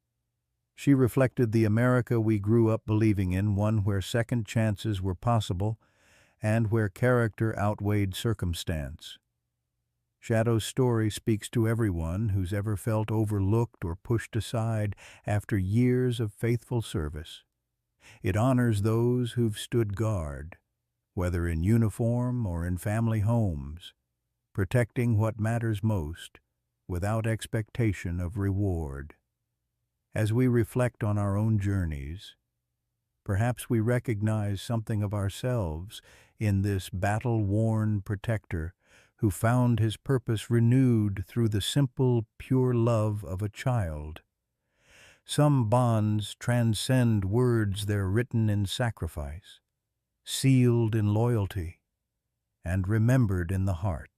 she reflected the America we grew up believing in, one where second chances were possible and where character outweighed circumstance. Shadow's story speaks to everyone who's ever felt overlooked or pushed aside after years of faithful service. It honors those who've stood guard, whether in uniform or in family homes, protecting what matters most without expectation of reward. As we reflect on our own journeys, perhaps we recognize something of ourselves in this battle-worn protector who found his purpose renewed through the simple, pure love of a child. Some bonds transcend words; they're written in sacrifice, sealed in loyalty, and remembered in the heart.